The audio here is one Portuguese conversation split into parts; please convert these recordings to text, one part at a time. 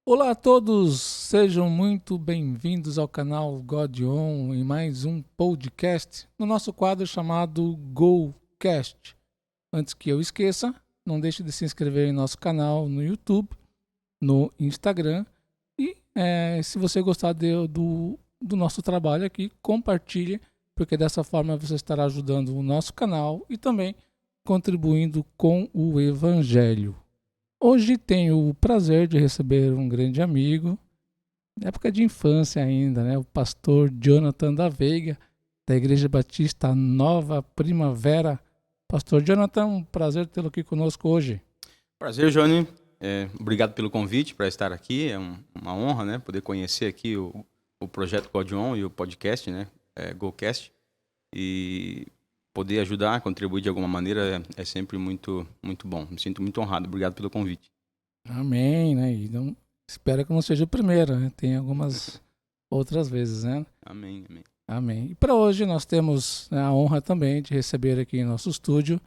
Olá a todos, sejam muito bem-vindos ao canal God On em mais um podcast no nosso quadro chamado GoCast. Antes que eu esqueça, não deixe de se inscrever em nosso canal no YouTube, no Instagram e se você gostar do nosso trabalho aqui, compartilhe, porque dessa forma você estará ajudando o nosso canal e também contribuindo com o Evangelho. Hoje tenho o prazer de receber um grande amigo, época de infância ainda, né? O pastor Jonathan da Veiga, da Igreja Batista Nova Primavera. Pastor Jonathan, um prazer tê-lo aqui conosco hoje. Prazer, Johnny. Obrigado pelo convite para estar aqui. Uma honra, né, poder conhecer aqui o projeto Codion e o podcast, né, GoCast, e poder ajudar, contribuir de alguma maneira é sempre muito, muito bom. Me sinto muito honrado. Obrigado pelo convite. Amém, né? E não, espero que não seja o primeiro, né? Tem algumas outras vezes, né? Amém, amém. Amém. E para hoje nós temos, né, a honra também de receber aqui em nosso estúdio o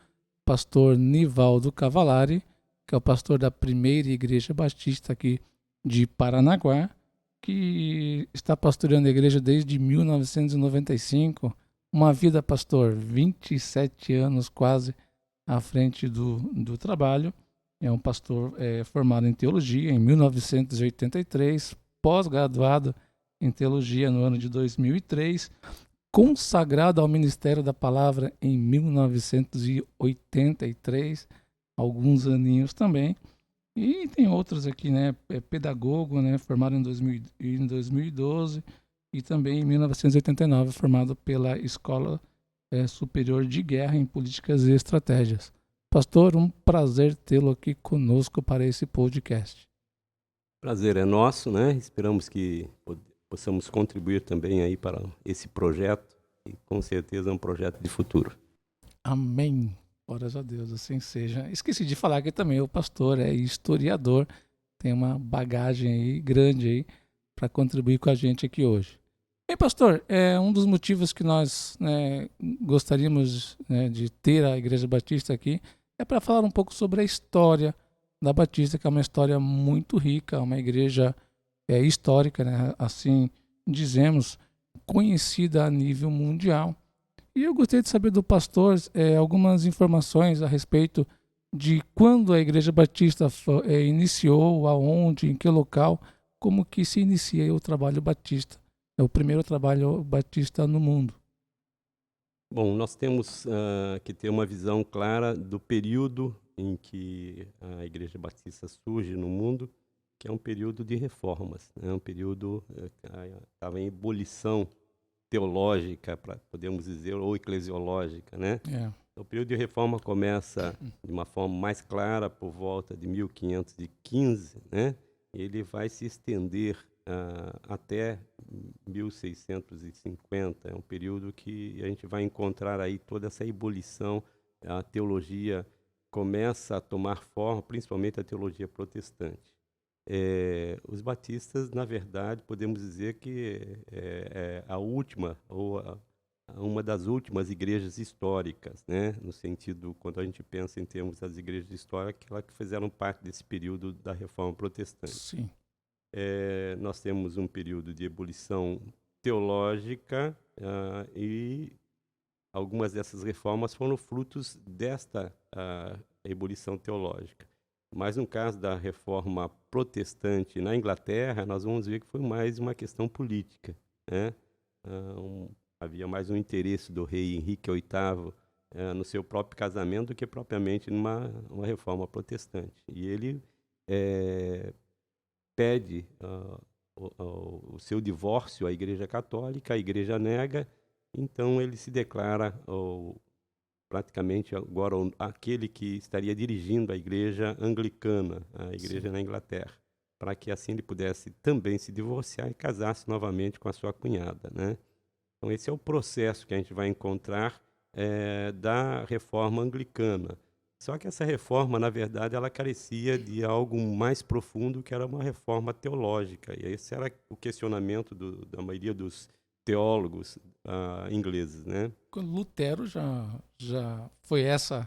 pastor Nivaldo Cavalari, que é o pastor da primeira igreja batista aqui de Paranaguá, que está pastoreando a igreja desde 1995. Uma vida, pastor, 27 anos quase à frente do trabalho. É um pastor formado em teologia em 1983, pós-graduado em teologia no ano de 2003, consagrado ao ministério da palavra em 1983, alguns aninhos também. E tem outros aqui, né? Pedagogo, né? Formado em 2012 e também em 1989, formado pela Escola Superior de Guerra em Políticas e Estratégias. Pastor, um prazer tê-lo aqui conosco para esse podcast. Prazer é nosso, né? Esperamos que possamos contribuir também aí para esse projeto e com certeza é um projeto de futuro. Amém. Glórias a Deus, assim seja. Esqueci de falar que também o pastor é historiador, tem uma bagagem aí grande aí para contribuir com a gente aqui hoje. Bem, pastor, um dos motivos que nós, né, gostaríamos, né, de ter a Igreja Batista aqui é para falar um pouco sobre a história da Batista, que é uma história muito rica, uma igreja histórica, né, assim dizemos, conhecida a nível mundial. E eu gostaria de saber do pastor algumas informações a respeito de quando a Igreja Batista iniciou, aonde, em que local, como que se inicia o trabalho batista. É o primeiro trabalho batista no mundo. Bom, nós temos que ter uma visão clara do período em que a Igreja Batista surge no mundo, que é um período de reformas, né? Um período que estava em ebulição teológica, podemos dizer, ou eclesiológica, né? É. O período de reforma começa de uma forma mais clara por volta de 1515, né? E ele vai se estender até 1650. É um período que a gente vai encontrar aí toda essa ebulição. A teologia começa a tomar forma, principalmente a teologia protestante. Os batistas, na verdade, podemos dizer que é a última, ou uma das últimas igrejas históricas, né? No sentido, quando a gente pensa em termos das igrejas históricas, aquelas que fizeram parte desse período da Reforma Protestante. Sim. Nós temos um período de ebulição teológica e algumas dessas reformas foram frutos desta ebulição teológica. Mas no caso da reforma protestante na Inglaterra, nós vamos ver que foi mais uma questão política, né? Havia mais um interesse do rei Henrique VIII no seu próprio casamento do que propriamente numa uma reforma protestante. E ele pede o seu divórcio à Igreja Católica, a Igreja nega, então ele se declara praticamente agora aquele que estaria dirigindo a Igreja Anglicana, a Igreja Sim. na Inglaterra, para que assim ele pudesse também se divorciar e casar-se novamente com a sua cunhada, né? Então esse é o processo que a gente vai encontrar da reforma anglicana. Só que essa reforma, na verdade, ela carecia de algo mais profundo, que era uma reforma teológica. E esse era o questionamento da maioria dos teólogos ingleses, né? Lutero já foi essa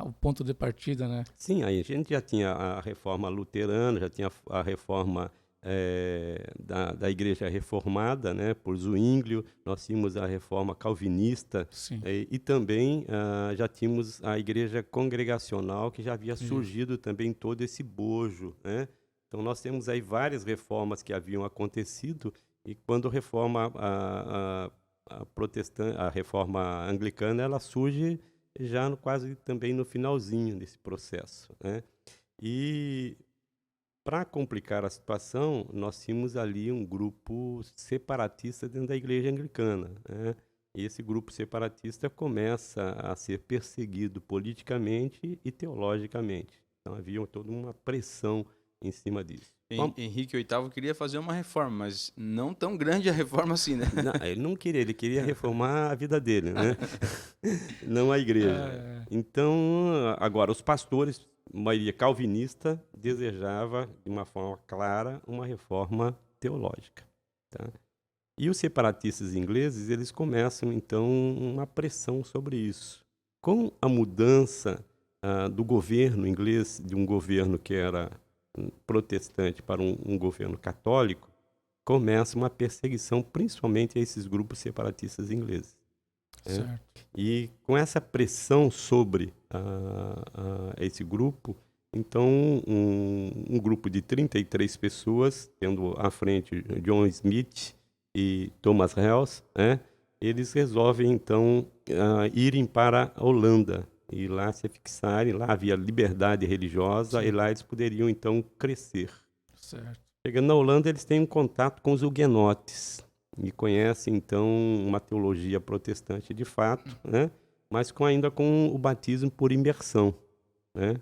o ponto de partida, né? Sim, aí a gente já tinha a reforma luterana, já tinha a reforma da Igreja Reformada, né, por Zwinglio, nós tínhamos a reforma calvinista Sim. e também já tínhamos a Igreja Congregacional, que já havia Isso. surgido também todo esse bojo, né? Então nós temos aí várias reformas que haviam acontecido e quando a reforma protestante, a reforma anglicana, ela surge já quase também no finalzinho desse processo, né? E para complicar a situação, nós tínhamos ali um grupo separatista dentro da igreja anglicana, né? E esse grupo separatista começa a ser perseguido politicamente e teologicamente. Então havia toda uma pressão em cima disso. Henrique VIII queria fazer uma reforma, mas não tão grande a reforma assim, né? Não, ele não queria, ele queria reformar a vida dele, né? Não a igreja. Então, agora, os pastores, maioria calvinista, desejava, de uma forma clara, uma reforma teológica. Tá? E os separatistas ingleses, eles começam, então, uma pressão sobre isso. Com a mudança do governo inglês, de um governo que era protestante para um governo católico, começa uma perseguição principalmente a esses grupos separatistas ingleses. Né? E com essa pressão sobre esse grupo, então um grupo de 33 pessoas, tendo à frente John Smith e Thomas Hales, né? Eles resolvem então irem para a Holanda e lá se fixarem, lá havia liberdade religiosa. Sim. E lá eles poderiam então crescer. Certo. Chegando na Holanda, eles têm um contato com os huguenotes e conhecem, então, uma teologia protestante de fato, né? Mas ainda com o batismo por imersão, né?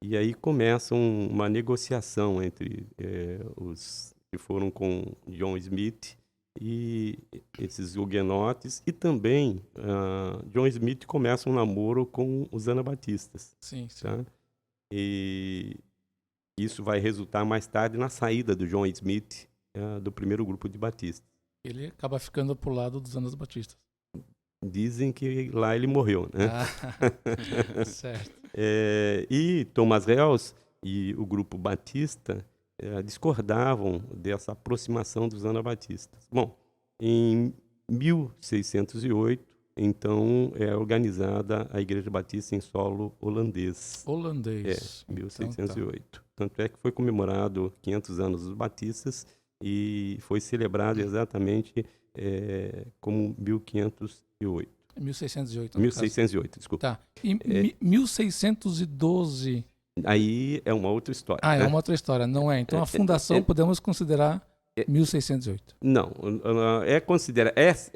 E aí começa uma negociação entre os que foram com John Smith e esses huguenotes, e também John Smith começa um namoro com os anabatistas. Sim, sim. Tá? E isso vai resultar mais tarde na saída do John Smith do primeiro grupo de batistas. Ele acaba ficando pro lado dos anabatistas. Dizem que lá ele morreu, né? Certo. E Thomas Hales e o grupo batista discordavam dessa aproximação dos anabatistas. Bom, em 1608, então, é organizada a Igreja Batista em solo holandês. Holandês. 1608. Então, tá. Tanto é que foi comemorado 500 anos dos batistas e foi celebrado exatamente como 1508. 1608. 1608, desculpa. Tá. E 1612... Aí é uma outra história. É uma outra história, não é? Então a fundação podemos considerar 1608. Não, é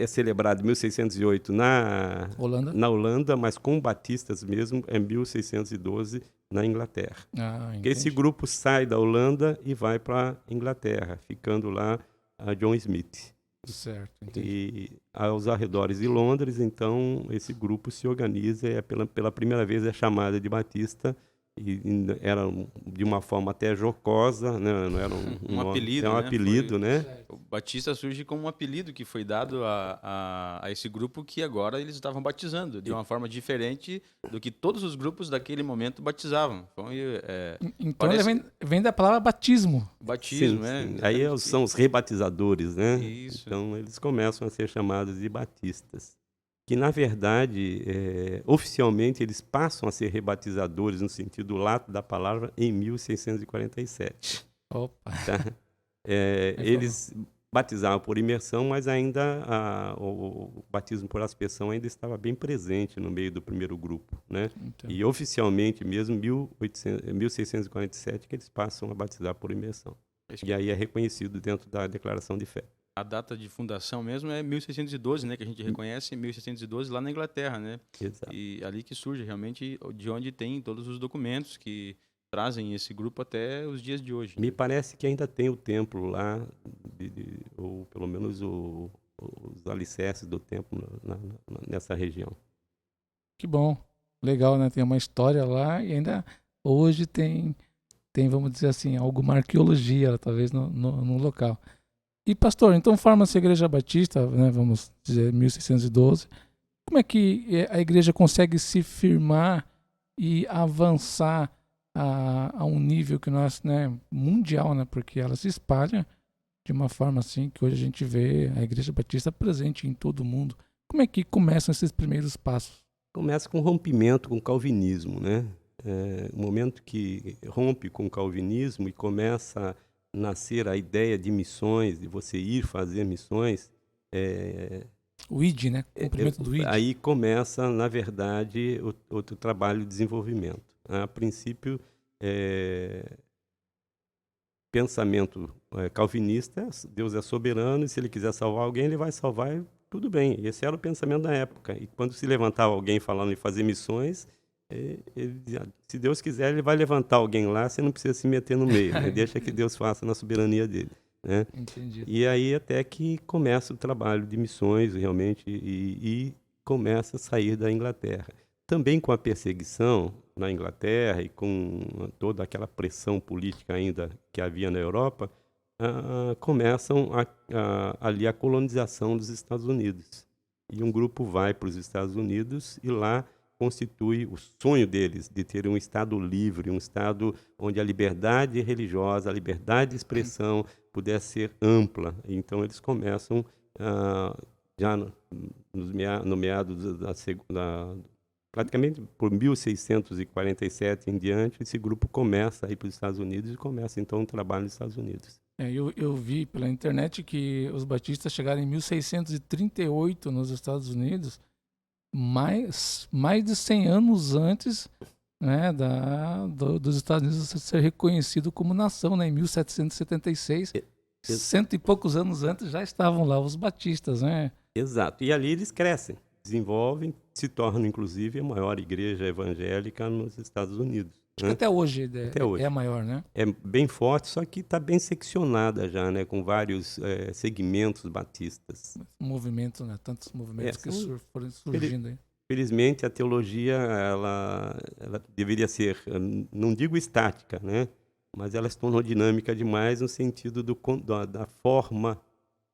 celebrado em 1608 na Holanda, mas com batistas mesmo é 1612 na Inglaterra. Porque esse grupo sai da Holanda e vai para a Inglaterra, ficando lá a John Smith. Certo, entendi. E aos arredores de Londres, então, esse grupo se organiza e pela primeira vez é chamada de batista. E era de uma forma até jocosa, né? Não era um apelido, é um apelido, né? O Batista surge como um apelido que foi dado a esse grupo que agora eles estavam batizando de uma forma diferente do que todos os grupos daquele momento batizavam. Então ele vem da palavra batismo. Batismo, sim. Aí são os rebatizadores, né? Isso. Então eles começam a ser chamados de batistas. Que, na verdade, oficialmente, eles passam a ser rebatizadores, no sentido lato da palavra, em 1647. Opa! Tá? Eles batizavam por imersão, mas ainda o batismo por aspersão ainda estava bem presente no meio do primeiro grupo. Né? E, oficialmente, mesmo em 1647, que eles passam a batizar por imersão. E aí é reconhecido dentro da declaração de fé. A data de fundação mesmo é 1612, né? Que a gente reconhece 1612 lá na Inglaterra, né? Exato. E ali que surge realmente de onde tem todos os documentos que trazem esse grupo até os dias de hoje. Me parece que ainda tem o templo lá, ou pelo menos os alicerces do templo nessa região. Que bom. Legal, né? Tem uma história lá e ainda hoje tem vamos dizer assim, alguma arqueologia, talvez, no local. E, pastor, então forma-se a Igreja Batista, né, vamos dizer, 1612. Como é que a igreja consegue se firmar e avançar a um nível que nós, né, mundial, né, porque ela se espalha de uma forma assim que hoje a gente vê a Igreja Batista presente em todo o mundo. Como é que começam esses primeiros passos? Começa com rompimento com o calvinismo, né? O momento que rompe com o calvinismo e começa a nascer a ideia de missões, de você ir fazer missões, O ID, né? O cumprimento do ID. aí começa, na verdade, o trabalho de desenvolvimento. A princípio, pensamento calvinista, Deus é soberano e se ele quiser salvar alguém, ele vai salvar e tudo bem. Esse era o pensamento da época. E quando se levantava alguém falando em fazer missões, ele dizia, se Deus quiser, ele vai levantar alguém lá, você não precisa se meter no meio, né? Deixa que Deus faça na soberania dele. Né? Entendi. E aí até que começa o trabalho de missões realmente e começa a sair da Inglaterra. Também com a perseguição na Inglaterra e com toda aquela pressão política ainda que havia na Europa, começam ali a colonização dos Estados Unidos. E um grupo vai para os Estados Unidos e lá constitui o sonho deles de ter um Estado livre, um Estado onde a liberdade religiosa, a liberdade de expressão pudesse ser ampla. Então, eles começam, já no meados praticamente por 1647 em diante, esse grupo começa a ir para os Estados Unidos e começa, então, um trabalho nos Estados Unidos. Eu vi pela internet que os batistas chegaram em 1638 nos Estados Unidos, mais de 100 anos antes, né, dos Estados Unidos ser reconhecido como nação, né, em 1776. Cento e poucos anos antes já estavam lá os batistas, né? Exato. E ali eles crescem, desenvolvem, se tornam, inclusive, a maior igreja evangélica nos Estados Unidos. Acho que até hoje hoje é a maior, né? É bem forte, só que está bem seccionada já, né? Com vários segmentos batistas. Movimentos, né? Tantos movimentos que foram surgindo aí. Felizmente, a teologia, ela deveria ser, não digo estática, né? Mas ela se tornou dinâmica demais no sentido da forma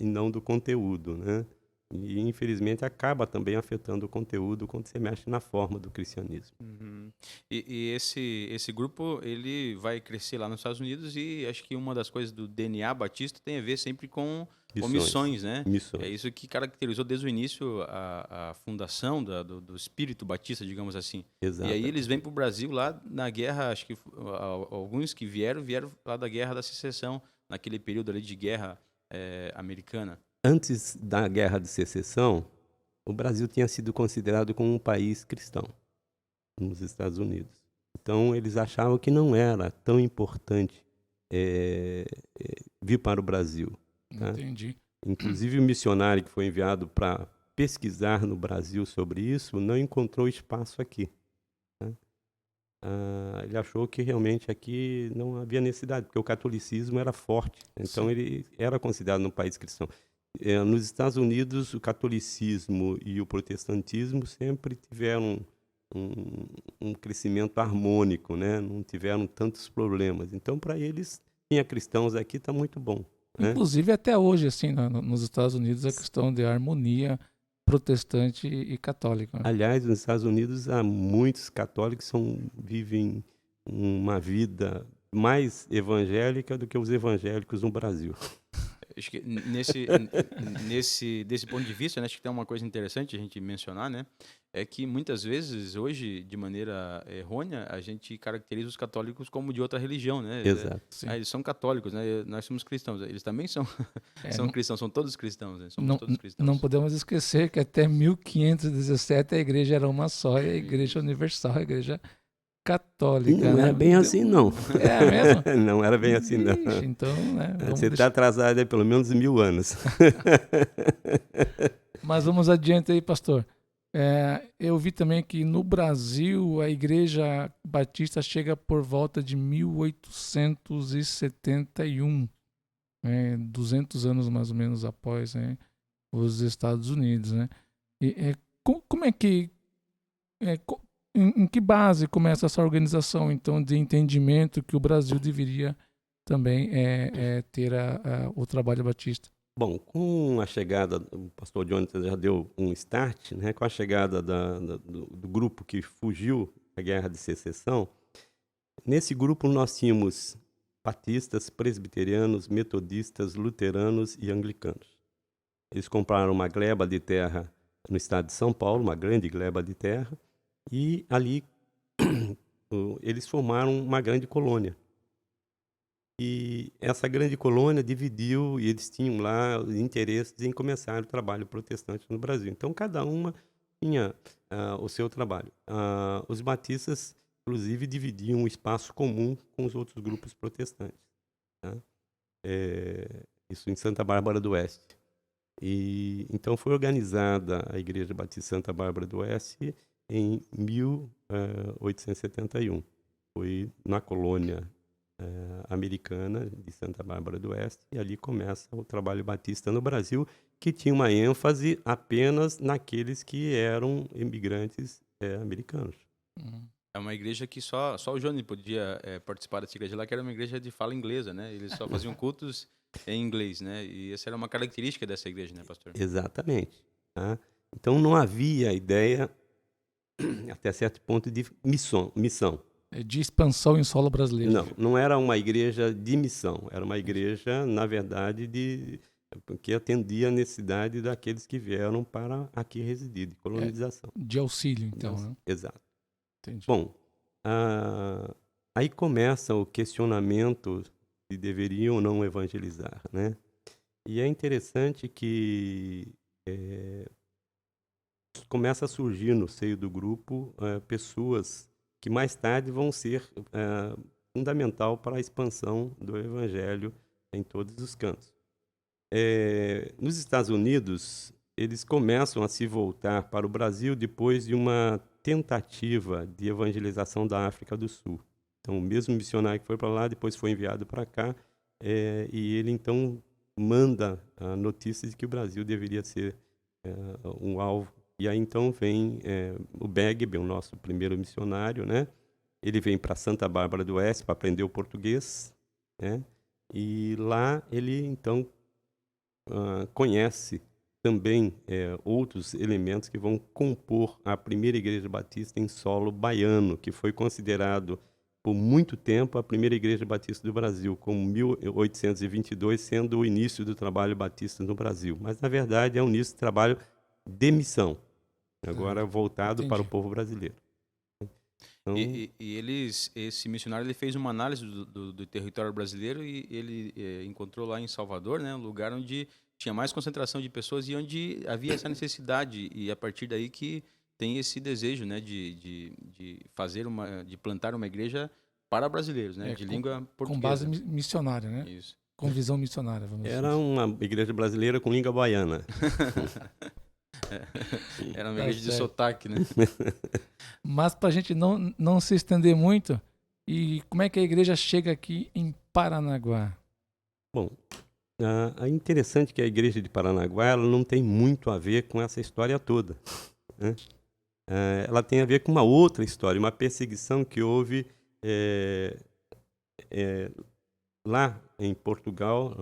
e não do conteúdo, né? E, infelizmente, acaba também afetando o conteúdo quando você mexe na forma do cristianismo. Uhum. E esse grupo, ele vai crescer lá nos Estados Unidos e acho que uma das coisas do DNA batista tem a ver sempre com missões, né? Missões. É isso que caracterizou desde o início a fundação do espírito batista, digamos assim. Exato. E aí eles vêm para o Brasil lá na guerra, acho que alguns que vieram lá da Guerra da Secessão, naquele período ali de guerra americana. Antes da Guerra de Secessão, o Brasil tinha sido considerado como um país cristão nos Estados Unidos. Então, eles achavam que não era tão importante vir para o Brasil. Tá? Entendi. Inclusive, o missionário que foi enviado para pesquisar no Brasil sobre isso não encontrou espaço aqui. Tá? Ele achou que realmente aqui não havia necessidade, porque o catolicismo era forte. Então, ele era considerado um país cristão. Nos Estados Unidos, o catolicismo e o protestantismo sempre tiveram um crescimento harmônico, né? Não tiveram tantos problemas. Então, para eles, tinha cristãos aqui, está muito bom. Né? Inclusive, até hoje, assim, nos Estados Unidos, a questão de harmonia protestante e católica. Né? Aliás, nos Estados Unidos, há muitos católicos que vivem uma vida mais evangélica do que os evangélicos no Brasil. Acho que desse ponto de vista, né, acho que tem uma coisa interessante a gente mencionar, né, é que muitas vezes hoje, de maneira errônea, a gente caracteriza os católicos como de outra religião, né? Exato. Eles são católicos, né? Nós somos cristãos. Eles também são cristãos, são todos cristãos, né? Somos todos cristãos. Não podemos esquecer que até 1517 a igreja era uma só, e a igreja universal, a igreja católica. Não era bem assim, não. É mesmo? Não era bem assim, não. Ixi, então, né, você está atrasado aí pelo menos 1000 anos. Mas vamos adiante aí, pastor. Eu vi também que no Brasil a igreja batista chega por volta de 1871, 200 anos mais ou menos após, né, os Estados Unidos. Né? Como é que... Em que base começa essa organização, então, de entendimento que o Brasil deveria também ter o trabalho batista? Bom, com a chegada, o pastor Jonathan já deu um start, né? Com a chegada do grupo que fugiu a Guerra de Secessão, nesse grupo nós tínhamos batistas, presbiterianos, metodistas, luteranos e anglicanos. Eles compraram uma gleba de terra no estado de São Paulo, uma grande gleba de terra, e ali eles formaram uma grande colônia. E essa grande colônia dividiu, e eles tinham lá os interesses em começar o trabalho protestante no Brasil. Então, cada uma tinha o seu trabalho. Os batistas, inclusive, dividiam um espaço comum com os outros grupos protestantes. Tá? Isso em Santa Bárbara do Oeste. E então foi organizada a Igreja Batista Santa Bárbara do Oeste em 1871. Foi na colônia americana de Santa Bárbara do Oeste, e ali começa o trabalho batista no Brasil, que tinha uma ênfase apenas naqueles que eram imigrantes americanos. É uma igreja que só o Johnny podia participar dessa igreja lá, que era uma igreja de fala inglesa, né? Eles só faziam cultos em inglês, né? E essa era uma característica dessa igreja, né, pastor? Exatamente. Tá? Então não havia ideia, até certo ponto, de missão. De expansão em solo brasileiro. Não era uma igreja de missão, era uma igreja, na verdade, que atendia a necessidade daqueles que vieram para aqui residir, de colonização. De auxílio, então. Né? Exato. Entendi. Bom, aí começa o questionamento se deveriam ou não evangelizar, né? E é interessante que começa a surgir no seio do grupo pessoas que mais tarde vão ser fundamental para a expansão do evangelho em todos os cantos. Nos Estados Unidos, eles começam a se voltar para o Brasil depois de uma tentativa de evangelização da África do Sul. Então, o mesmo missionário que foi para lá, depois foi enviado para cá, e ele, então, manda a notícia de que o Brasil deveria ser um alvo. E aí, então, vem o Begbie, o nosso primeiro missionário, né? Ele vem para Santa Bárbara do Oeste para aprender o português, né? E lá ele, então, conhece também outros elementos que vão compor a primeira igreja batista em solo baiano, que foi considerado por muito tempo a primeira igreja batista do Brasil, como 1822 sendo o início do trabalho batista no Brasil. Mas, na verdade, é o início do trabalho de missão, agora voltado para o povo brasileiro. Então, esse missionário ele fez uma análise do território brasileiro e ele encontrou lá em Salvador, né, um lugar onde tinha mais concentração de pessoas e onde havia essa necessidade, e a partir daí que tem esse desejo, né, de plantar uma igreja para brasileiros, né, de língua portuguesa. Com base missionária, né? Isso. Com visão missionária, vamos dizer. Era uma igreja brasileira com língua baiana. Era uma igreja de sotaque, né? Mas para a gente não se estender muito, e como é que a igreja chega aqui em Paranaguá? Bom, é interessante que a igreja de Paranaguá ela não tem muito a ver com essa história toda, né? Ela tem a ver com uma outra história, uma perseguição que houve lá em Portugal,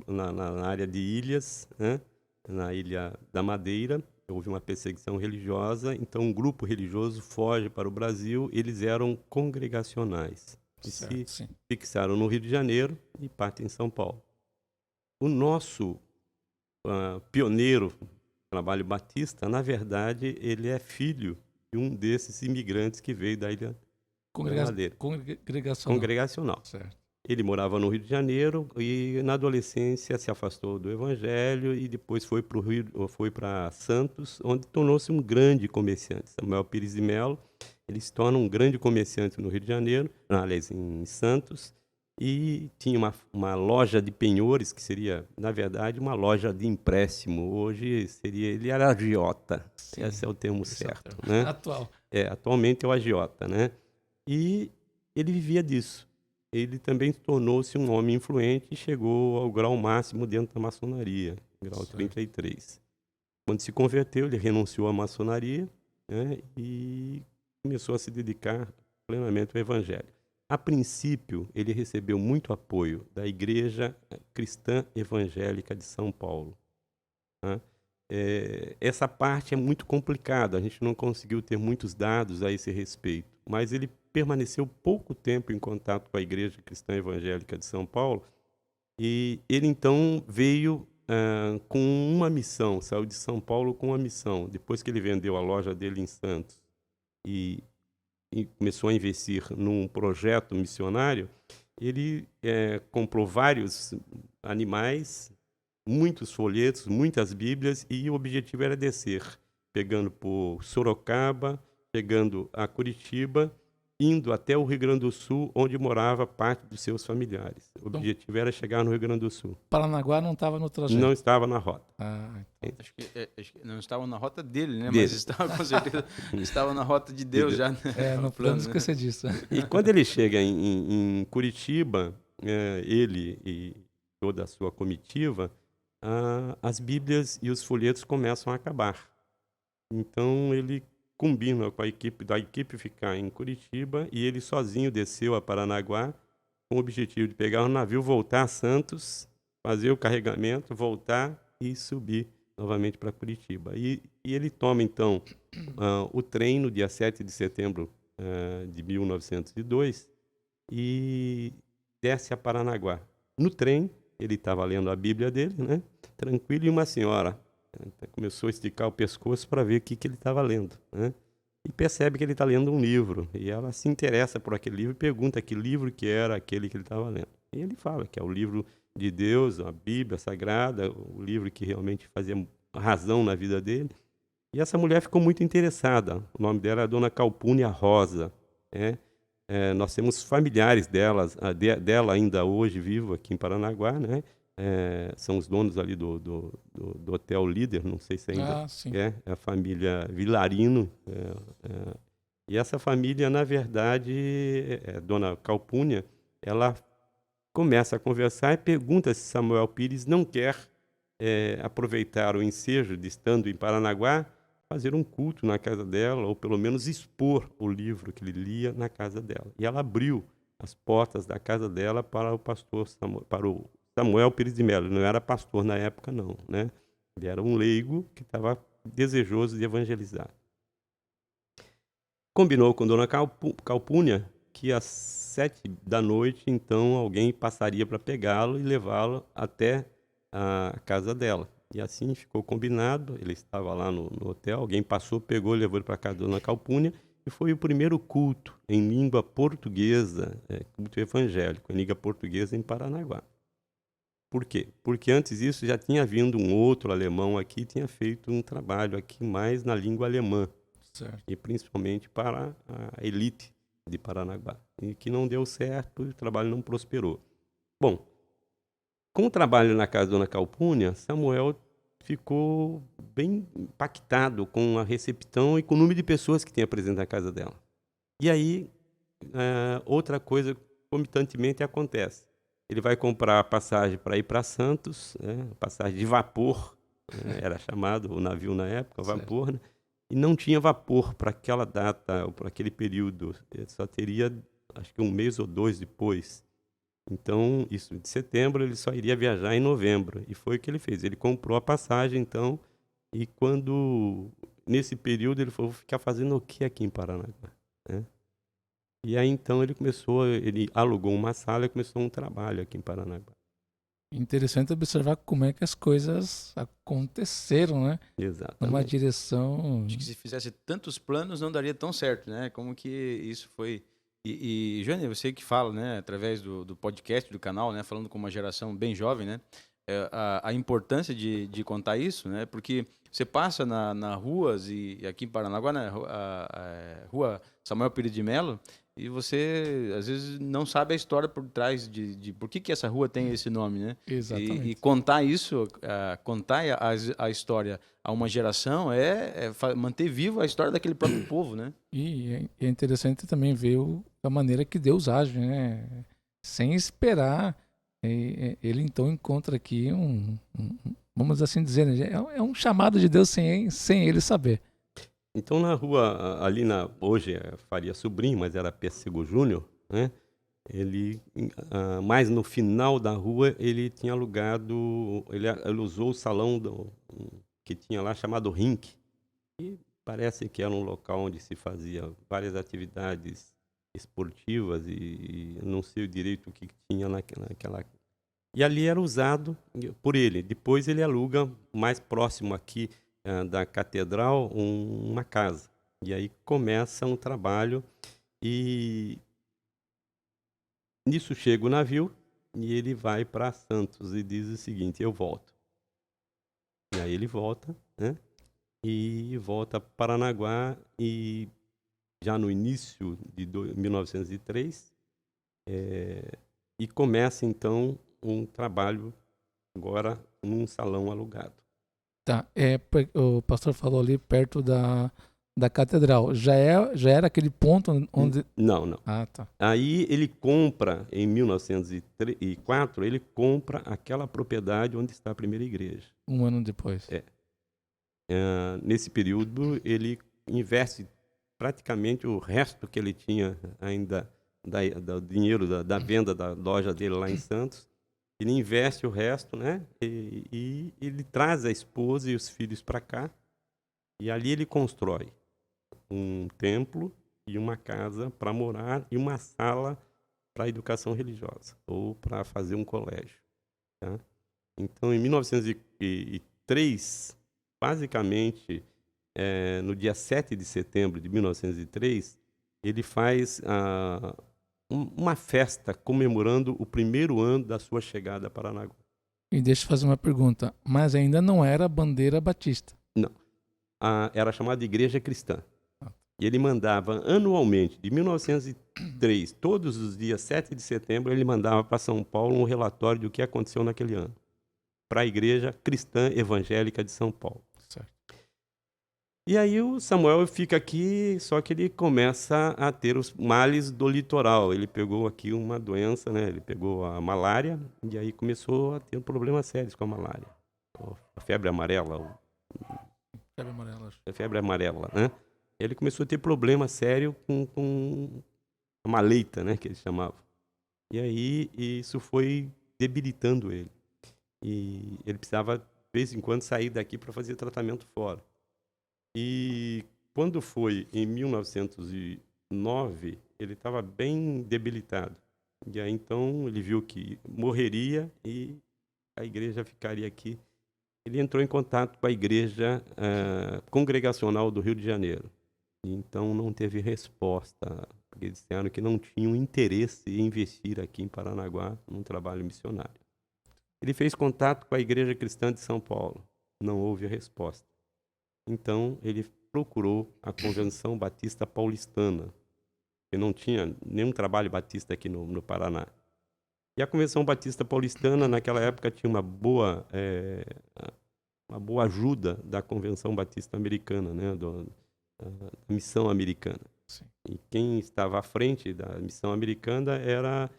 na área de Ilhas, né? Na Ilha da Madeira. Houve uma perseguição religiosa, então um grupo religioso foge para o Brasil. Eles eram congregacionais e se fixaram no Rio de Janeiro e partem em São Paulo. O nosso pioneiro do trabalho batista, na verdade, ele é filho de um desses imigrantes que veio da Ilha da Madeira. Congregacional. Certo. Ele morava no Rio de Janeiro e, na adolescência, se afastou do Evangelho e depois foi para Santos, onde tornou-se um grande comerciante. Samuel Pires de Melo, ele se torna um grande comerciante no Rio de Janeiro, aliás, em Santos, e tinha uma loja de penhores, que seria, na verdade, uma loja de empréstimo. Hoje ele era agiota. Sim, esse é o termo certo. Né? Atualmente é o agiota, né? E ele vivia disso. Ele também tornou-se um homem influente e chegou ao grau máximo dentro da maçonaria, grau 33. Quando se converteu, ele renunciou à maçonaria, né, e começou a se dedicar plenamente ao evangelho. A princípio, ele recebeu muito apoio da Igreja Cristã Evangélica de São Paulo. Né? essa parte é muito complicada, a gente não conseguiu ter muitos dados a esse respeito, mas ele permaneceu pouco tempo em contato com a Igreja Cristã Evangélica de São Paulo, e ele então veio com uma missão, saiu de São Paulo com uma missão. Depois que ele vendeu a loja dele em Santos e começou a investir num projeto missionário, ele comprou vários animais, muitos folhetos, muitas bíblias, e o objetivo era descer, pegando por Sorocaba, chegando a Curitiba, indo até o Rio Grande do Sul, onde morava parte dos seus familiares. O objetivo era chegar no Rio Grande do Sul. Paranaguá não estava no trajeto. Não estava na rota. Acho que não estava na rota dele, né? Dele. Mas estava, com certeza, estava na rota de Deus já. Né? Não podemos esquecer disso. E quando ele chega em Curitiba, ele e toda a sua comitiva, as bíblias e os folhetos começam a acabar. Então ele combina com a equipe ficar em Curitiba, e ele sozinho desceu a Paranaguá com o objetivo de pegar um navio, voltar a Santos, fazer o carregamento, voltar e subir novamente para Curitiba. E ele toma então o trem no dia 7 de setembro de 1902 e desce a Paranaguá. No trem, ele estava lendo a Bíblia dele, né? Tranquilo, e uma senhora começou a esticar o pescoço para ver o que ele estava lendo, né? E percebe que ele está lendo um livro. E ela se interessa por aquele livro e pergunta que livro que era aquele que ele estava lendo. E ele fala que é o livro de Deus, a Bíblia Sagrada, o livro que realmente fazia razão na vida dele. E essa mulher ficou muito interessada. O nome dela é Dona Calpurnia Rosa, né? Nós temos familiares dela ainda hoje vivo aqui em Paranaguá, né? São os donos ali do Hotel Líder, não sei se ainda é a família Vilarino. E essa família, na verdade, Dona Calpurnia, ela começa a conversar e pergunta se Samuel Pires não quer aproveitar o ensejo de, estando em Paranaguá, fazer um culto na casa dela, ou pelo menos expor o livro que ele lia na casa dela. E ela abriu as portas da casa dela para o pastor Samuel Pires de Melo. Ele não era pastor na época, não, né? Ele era um leigo que estava desejoso de evangelizar. Combinou com Dona Calpurnia que às 7 da noite, então, alguém passaria para pegá-lo e levá-lo até a casa dela. E assim ficou combinado. Ele estava lá no hotel, alguém passou, pegou, levou ele para a casa da Dona Calpurnia, e foi o primeiro culto em língua portuguesa, culto evangélico, em língua portuguesa em Paranaguá. Por quê? Porque antes disso já tinha vindo um outro alemão aqui e tinha feito um trabalho aqui mais na língua alemã. Certo. E principalmente para a elite de Paranaguá. E que não deu certo, e o trabalho não prosperou. Bom, com o trabalho na casa da Dona Calpurnia, Samuel ficou bem impactado com a recepção e com o número de pessoas que tinha presente na casa dela. E aí, outra coisa comitantemente acontece. Ele vai comprar a passagem para ir para Santos, passagem de vapor, era chamado o navio na época, vapor, né? E não tinha vapor para aquela data, ou para aquele período. Ele só teria, acho que 1 mês ou 2 depois. Então, isso de setembro, ele só iria viajar em novembro. E foi o que ele fez. Ele comprou a passagem, então, e nesse período, ele falou, vou ficar fazendo o que aqui em Paranaguá, né? E aí, então, ele alugou uma sala e começou um trabalho aqui em Paranaguá. Interessante observar como é que as coisas aconteceram, né? Exatamente. Numa direção... Acho que se fizesse tantos planos não daria tão certo, né? Como que isso foi... E Jânio, você que fala, né, através do podcast, do canal, né, falando com uma geração bem jovem, né, a importância de contar isso, né, porque você passa na ruas, e aqui em Paranaguá, né, rua Samuel Pires de Melo, e você, às vezes, não sabe a história por trás de por que essa rua tem esse nome, né? Exatamente. E contar isso, contar a história a uma geração é manter viva a história daquele próprio povo, né? E é interessante também ver a maneira que Deus age, né? Sem esperar, ele então encontra aqui vamos assim dizer, né? É um chamado de Deus sem ele saber. Então, na rua, ali hoje é Faria Sobrinho, mas era Pêssego Júnior, né? Ele, mais no final da rua, ele tinha alugado, ele usou o salão que tinha lá chamado Rink. E parece que era um local onde se fazia várias atividades esportivas e não sei direito o que tinha naquela. E ali era usado por ele. Depois ele aluga mais próximo aqui da catedral uma casa. E aí começa um trabalho e nisso chega o navio e ele vai para Santos e diz o seguinte: eu volto. E aí ele volta, né? E volta para Paranaguá e já no início de 1903 e começa então um trabalho agora num salão alugado. Tá, o pastor falou ali perto da catedral. Já era aquele ponto onde... Não. Ah, tá. Aí ele compra, em 1904, ele compra aquela propriedade onde está a primeira igreja. Um ano depois. Nesse período, ele investe praticamente o resto que ele tinha ainda do dinheiro da venda da loja dele lá em Santos. Ele investe o resto, né? E ele traz a esposa e os filhos para cá. E ali ele constrói um templo e uma casa para morar e uma sala para educação religiosa ou para fazer um colégio. Tá? Então, em 1903, basicamente, no dia 7 de setembro de 1903, ele faz uma festa comemorando o primeiro ano da sua chegada a Paranaguá. E deixa eu fazer uma pergunta. Mas ainda não era bandeira batista? Não. Era chamada de Igreja Cristã. E ele mandava anualmente, de 1903, todos os dias 7 de setembro, ele mandava para São Paulo um relatório do que aconteceu naquele ano, para a Igreja Cristã Evangélica de São Paulo. Certo. E aí o Samuel fica aqui, só que ele começa a ter os males do litoral. Ele pegou aqui uma doença, né? Ele pegou a malária e aí começou a ter problemas sérios com a malária. A febre amarela. Febre amarela. A febre amarela, né? Ele começou a ter problema sério com a maleita, né? Que ele chamava. E aí isso foi debilitando ele. E ele precisava, de vez em quando, sair daqui para fazer tratamento fora. E quando foi em 1909, ele estava bem debilitado. E aí então ele viu que morreria e a igreja ficaria aqui. Ele entrou em contato com a igreja congregacional do Rio de Janeiro. E então não teve resposta, porque eles disseram que não tinham interesse em investir aqui em Paranaguá num trabalho missionário. Ele fez contato com a Igreja Cristã de São Paulo. Não houve resposta. Então, ele procurou a Convenção Batista Paulistana, que não tinha nenhum trabalho batista aqui no Paraná. E a Convenção Batista Paulistana, naquela época, tinha uma boa ajuda da Convenção Batista Americana, né, da Missão Americana. Sim. E quem estava à frente da Missão Americana era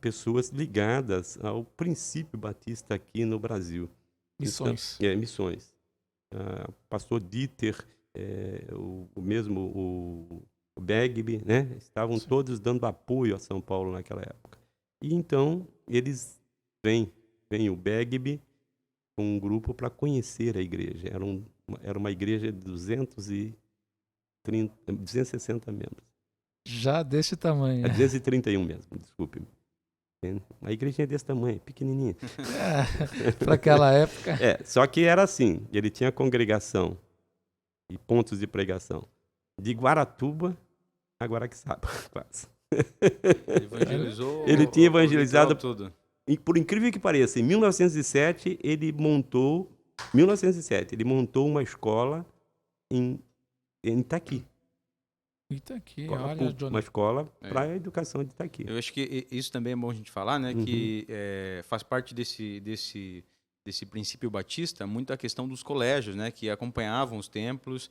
pessoas ligadas ao princípio batista aqui no Brasil. Missões. Então, missões. Pastor Dieter, o Begby, né? Estavam Sim. todos dando apoio a São Paulo naquela época. E então eles vêm o Begby com um grupo para conhecer a igreja. Era uma igreja de 260 membros. Já desse tamanho. 231 mesmo, desculpe. A igrejinha desse tamanho, pequenininha. Para aquela época. Só que era assim, ele tinha congregação e pontos de pregação de Guaratuba a Guaraqueçaba, quase. Ele tinha evangelizado tudo. E por incrível que pareça, em 1907 ele montou uma escola em Itaqui. Itaqui, olha, Johnny. Uma escola para a educação de Itaqui. Eu acho que isso também é bom a gente falar, né? Que faz parte desse princípio batista muito a questão dos colégios, né? Que acompanhavam os templos.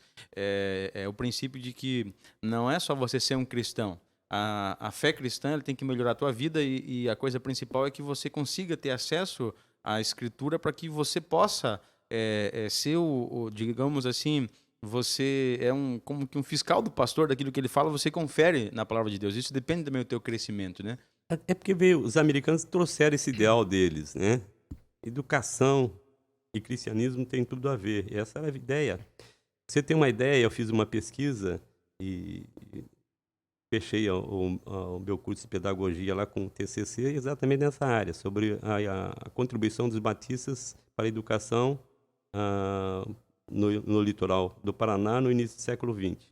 O princípio de que não é só você ser um cristão. A fé cristã ela tem que melhorar a tua vida e a coisa principal é que você consiga ter acesso à Escritura para que você possa ser digamos assim, você é como que um fiscal do pastor daquilo que ele fala, você confere na palavra de Deus. Isso depende também do teu crescimento, né? É porque os americanos trouxeram esse ideal deles, né? Educação e cristianismo tem tudo a ver. E essa era a ideia. Você tem uma ideia, eu fiz uma pesquisa e fechei o meu curso de pedagogia lá com o TCC exatamente nessa área, sobre a contribuição dos batistas para a educação no litoral do Paraná no início do século XX.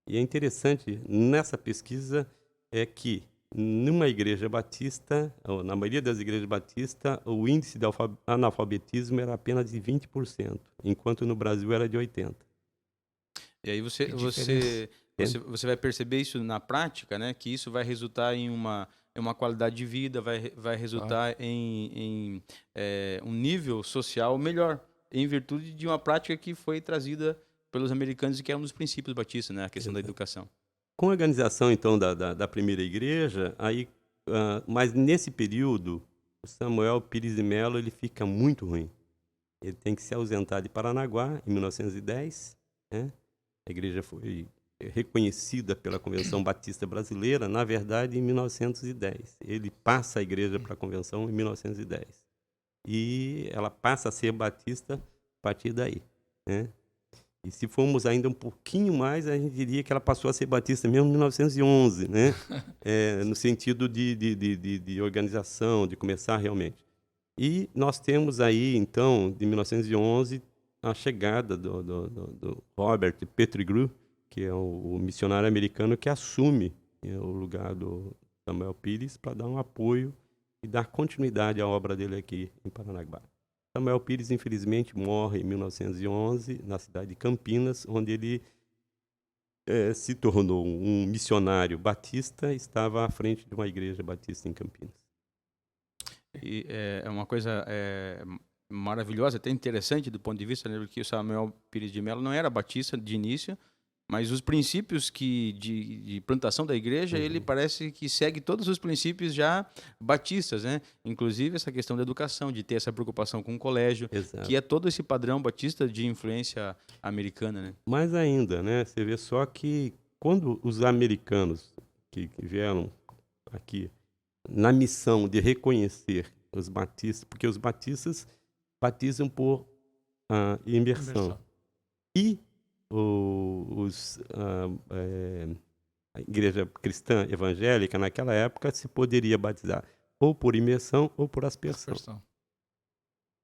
E é interessante, nessa pesquisa, é que numa igreja batista, ou na maioria das igrejas batistas, o índice de analfabetismo era apenas de 20%, enquanto no Brasil era de 80%. E aí você vai perceber isso na prática, né? Que isso vai resultar em uma qualidade de vida, vai resultar em um nível social melhor, em virtude de uma prática que foi trazida pelos americanos e que é um dos princípios batistas, né? A questão da educação. Com a organização, então, da primeira igreja, mas nesse período, o Samuel Pires de Mello ele fica muito ruim. Ele tem que se ausentar de Paranaguá, em 1910, né? A igreja foi reconhecida pela Convenção Batista Brasileira, na verdade, em 1910. Ele passa a igreja para a Convenção em 1910. E ela passa a ser batista a partir daí, né? E se formos ainda um pouquinho mais, a gente diria que ela passou a ser batista mesmo em 1911, né? No sentido de organização, de começar realmente. E nós temos aí, então, de 1911, a chegada do Robert Pettigrew, que é o missionário americano que assume o lugar do Samuel Pires para dar um apoio e dar continuidade à obra dele aqui em Paranaguá. Samuel Pires, infelizmente, morre em 1911 na cidade de Campinas, onde ele se tornou um missionário batista e estava à frente de uma igreja batista em Campinas. E é uma coisa maravilhosa, até interessante do ponto de vista, né, porque o Samuel Pires de Mello não era batista de início, mas os princípios de plantação da igreja, ele parece que segue todos os princípios já batistas, né? Inclusive essa questão da educação, de ter essa preocupação com o colégio, Exato. que é todo esse padrão batista de influência americana, né? Mais ainda, né? Você vê só que quando os americanos que vieram aqui na missão de reconhecer os batistas, porque os batistas batizam por imersão. E a igreja cristã evangélica, naquela época, se poderia batizar ou por imersão ou por aspersão.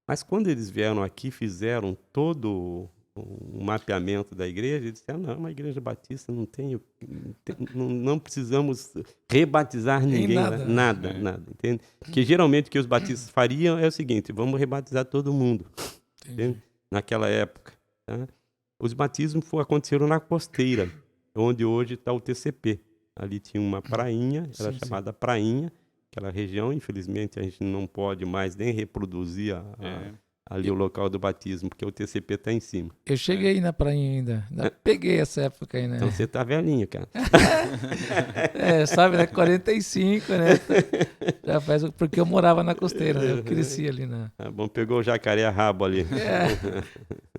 Mas quando eles vieram aqui, fizeram todo um mapeamento da igreja, eles disseram, não, uma igreja batista não precisamos rebatizar ninguém, nada, entende? Porque geralmente o que os batistas fariam é o seguinte, vamos rebatizar todo mundo, entende? Naquela época, tá? Os batismos aconteceram na Costeira, onde hoje está o TCP. Ali tinha uma prainha, era chamada Prainha, aquela região. Infelizmente, a gente não pode mais nem reproduzir ali o local do batismo, porque o TCP está em cima. Eu cheguei aí na prainha ainda. Peguei essa época aí, né? Então você tá velhinho, cara. Sabe, né? 45, né? Já faz, porque eu morava na Costeira, né? Eu cresci ali na... Tá bom, pegou o jacaré a rabo ali.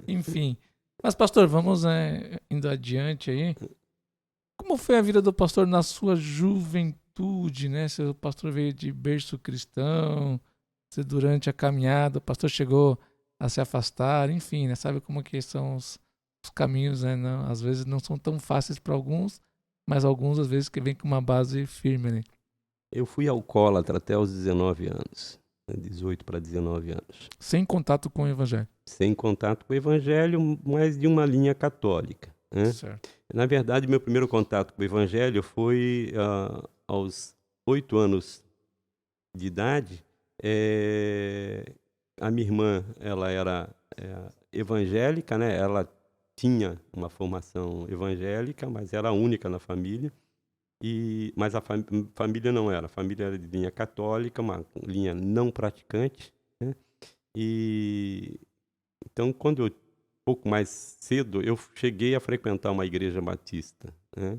Enfim. Mas, pastor, vamos indo adiante aí. Como foi a vida do pastor na sua juventude, né? Se o pastor veio de berço cristão, se durante a caminhada o pastor chegou a se afastar, enfim, né? Sabe como que são os caminhos, né? Não, às vezes não são tão fáceis para alguns, mas alguns às vezes que vêm com uma base firme, né? Eu fui alcoólatra até os 19 anos. 18 para 19 anos. Sem contato com o evangelho. Sem contato com o evangelho, mas de uma linha católica, né? Certo. Na verdade, meu primeiro contato com o evangelho foi aos 8 anos de idade. A minha irmã, ela era evangélica, né? Ela tinha uma formação evangélica, mas era a única na família. Mas a família não era. A família era de linha católica, uma linha não praticante, né? Então, quando eu pouco mais cedo, eu cheguei a frequentar uma igreja batista, né?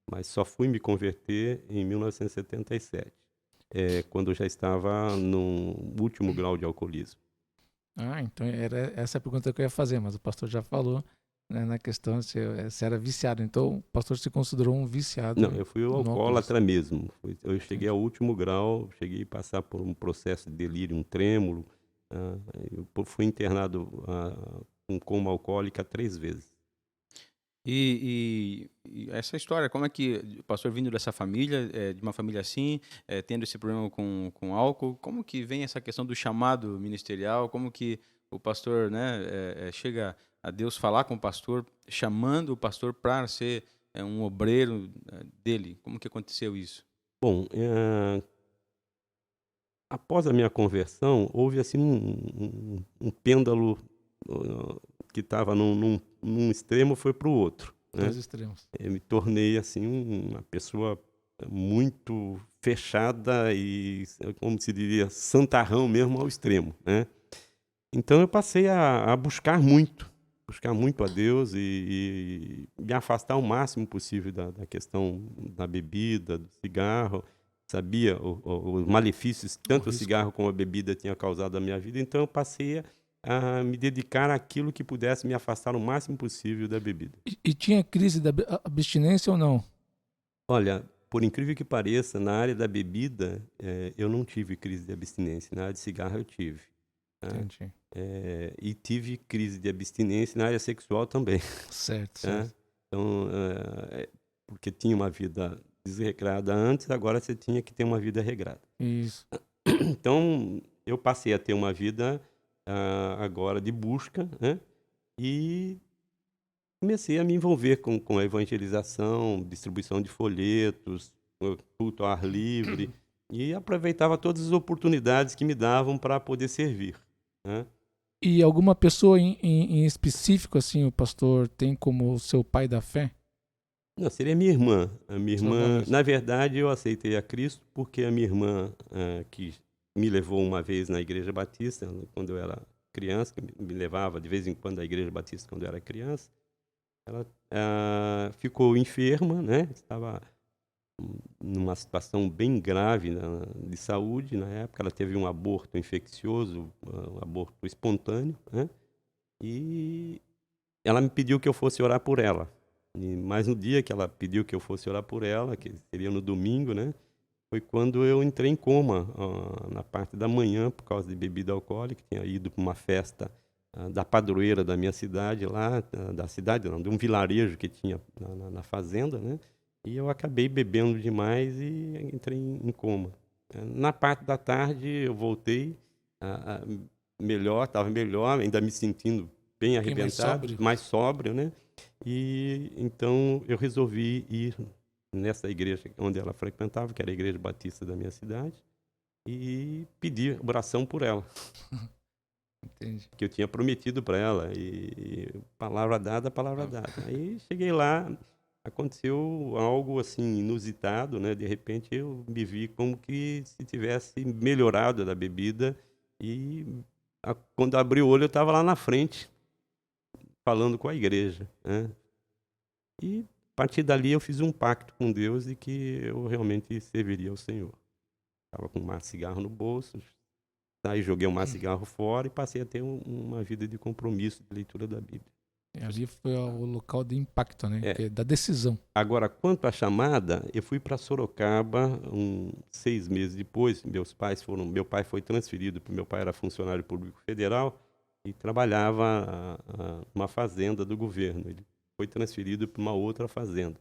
Mas só fui me converter em 1977, quando eu já estava no último grau de alcoolismo. Então era essa a pergunta que eu ia fazer, mas o pastor já falou, né, na questão se era viciado. Então o pastor se considerou um viciado? Não, eu fui alcoólatra mesmo. Eu cheguei ao último grau, cheguei a passar por um processo de delírio, um trêmulo, Eu fui internado com coma alcoólica 3 vezes. E essa história, como é que o pastor vindo dessa família, de uma família assim, tendo esse problema com álcool, como que vem essa questão do chamado ministerial? Como que o pastor, né, chega a Deus falar com o pastor, chamando o pastor para ser um obreiro dele? Como que aconteceu isso? Bom, após a minha conversão, houve assim um pêndulo que estava num extremo, foi para o outro, né? Dois extremos. Eu me tornei assim uma pessoa muito fechada e, como se diria, santarrão mesmo ao extremo, né? Então eu passei a buscar muito a Deus e me afastar o máximo possível da questão da bebida, do cigarro. Sabia os malefícios que tanto o risco. cigarro como a bebida tinha causado à minha vida, então eu passei a me dedicar àquilo que pudesse me afastar o máximo possível da bebida. E tinha crise da abstinência ou não? Olha, por incrível que pareça, na área da bebida, eu não tive crise de abstinência. Na área de cigarro eu tive, né? Entendi. E tive crise de abstinência na área sexual também, Certo, né? certo. Então, porque tinha uma vida desregrada antes, agora você tinha que ter uma vida regrada. Isso. Então, eu passei a ter uma vida agora de busca, né? E comecei a me envolver com a evangelização, distribuição de folhetos, culto ao ar livre, e aproveitava todas as oportunidades que me davam para poder servir, né? E alguma pessoa em específico, assim, o pastor tem como seu pai da fé? Não, seria minha irmã. A minha Sua irmã, mesmo. na verdade, eu aceitei a Cristo porque a minha irmã, que me levou uma vez na Igreja Batista, quando eu era criança, que me levava de vez em quando à Igreja Batista quando eu era criança, ela ficou enferma, né? Estava numa situação bem grave de saúde. Na época, ela teve um aborto infeccioso, um aborto espontâneo, né? E ela me pediu que eu fosse orar por ela. Mas no dia que ela pediu que eu fosse orar por ela, que seria no domingo, né? Foi quando eu entrei em coma, na parte da manhã, por causa de bebida alcoólica. Tinha ido para uma festa da padroeira da minha cidade, lá, da cidade não, de um vilarejo que tinha na fazenda, né? E eu acabei bebendo demais e entrei em coma. Na parte da tarde eu voltei melhor, estava melhor, ainda me sentindo bem arrebentado, mais sóbrio, né? E então eu resolvi ir nessa igreja onde ela frequentava, que era a Igreja Batista da minha cidade, e pedir oração por ela. Entendi. Que eu tinha prometido para ela, e palavra dada, palavra dada. Aí cheguei lá, aconteceu algo assim inusitado, né? De repente eu me vi como que se tivesse melhorado da bebida, e quando abri o olho eu estava lá na frente, falando com a igreja, né? E a partir dali eu fiz um pacto com Deus de que eu realmente serviria ao Senhor. Estava com um cigarro no bolso, aí joguei o cigarro fora e passei a ter uma vida de compromisso, de leitura da Bíblia. E ali foi o local de impacto, né? É. Da decisão. Agora, quanto à chamada, eu fui para Sorocaba 6 meses depois. Meu pai foi transferido, meu pai era funcionário público federal e trabalhava numa fazenda do governo. Ele foi transferido para uma outra fazenda.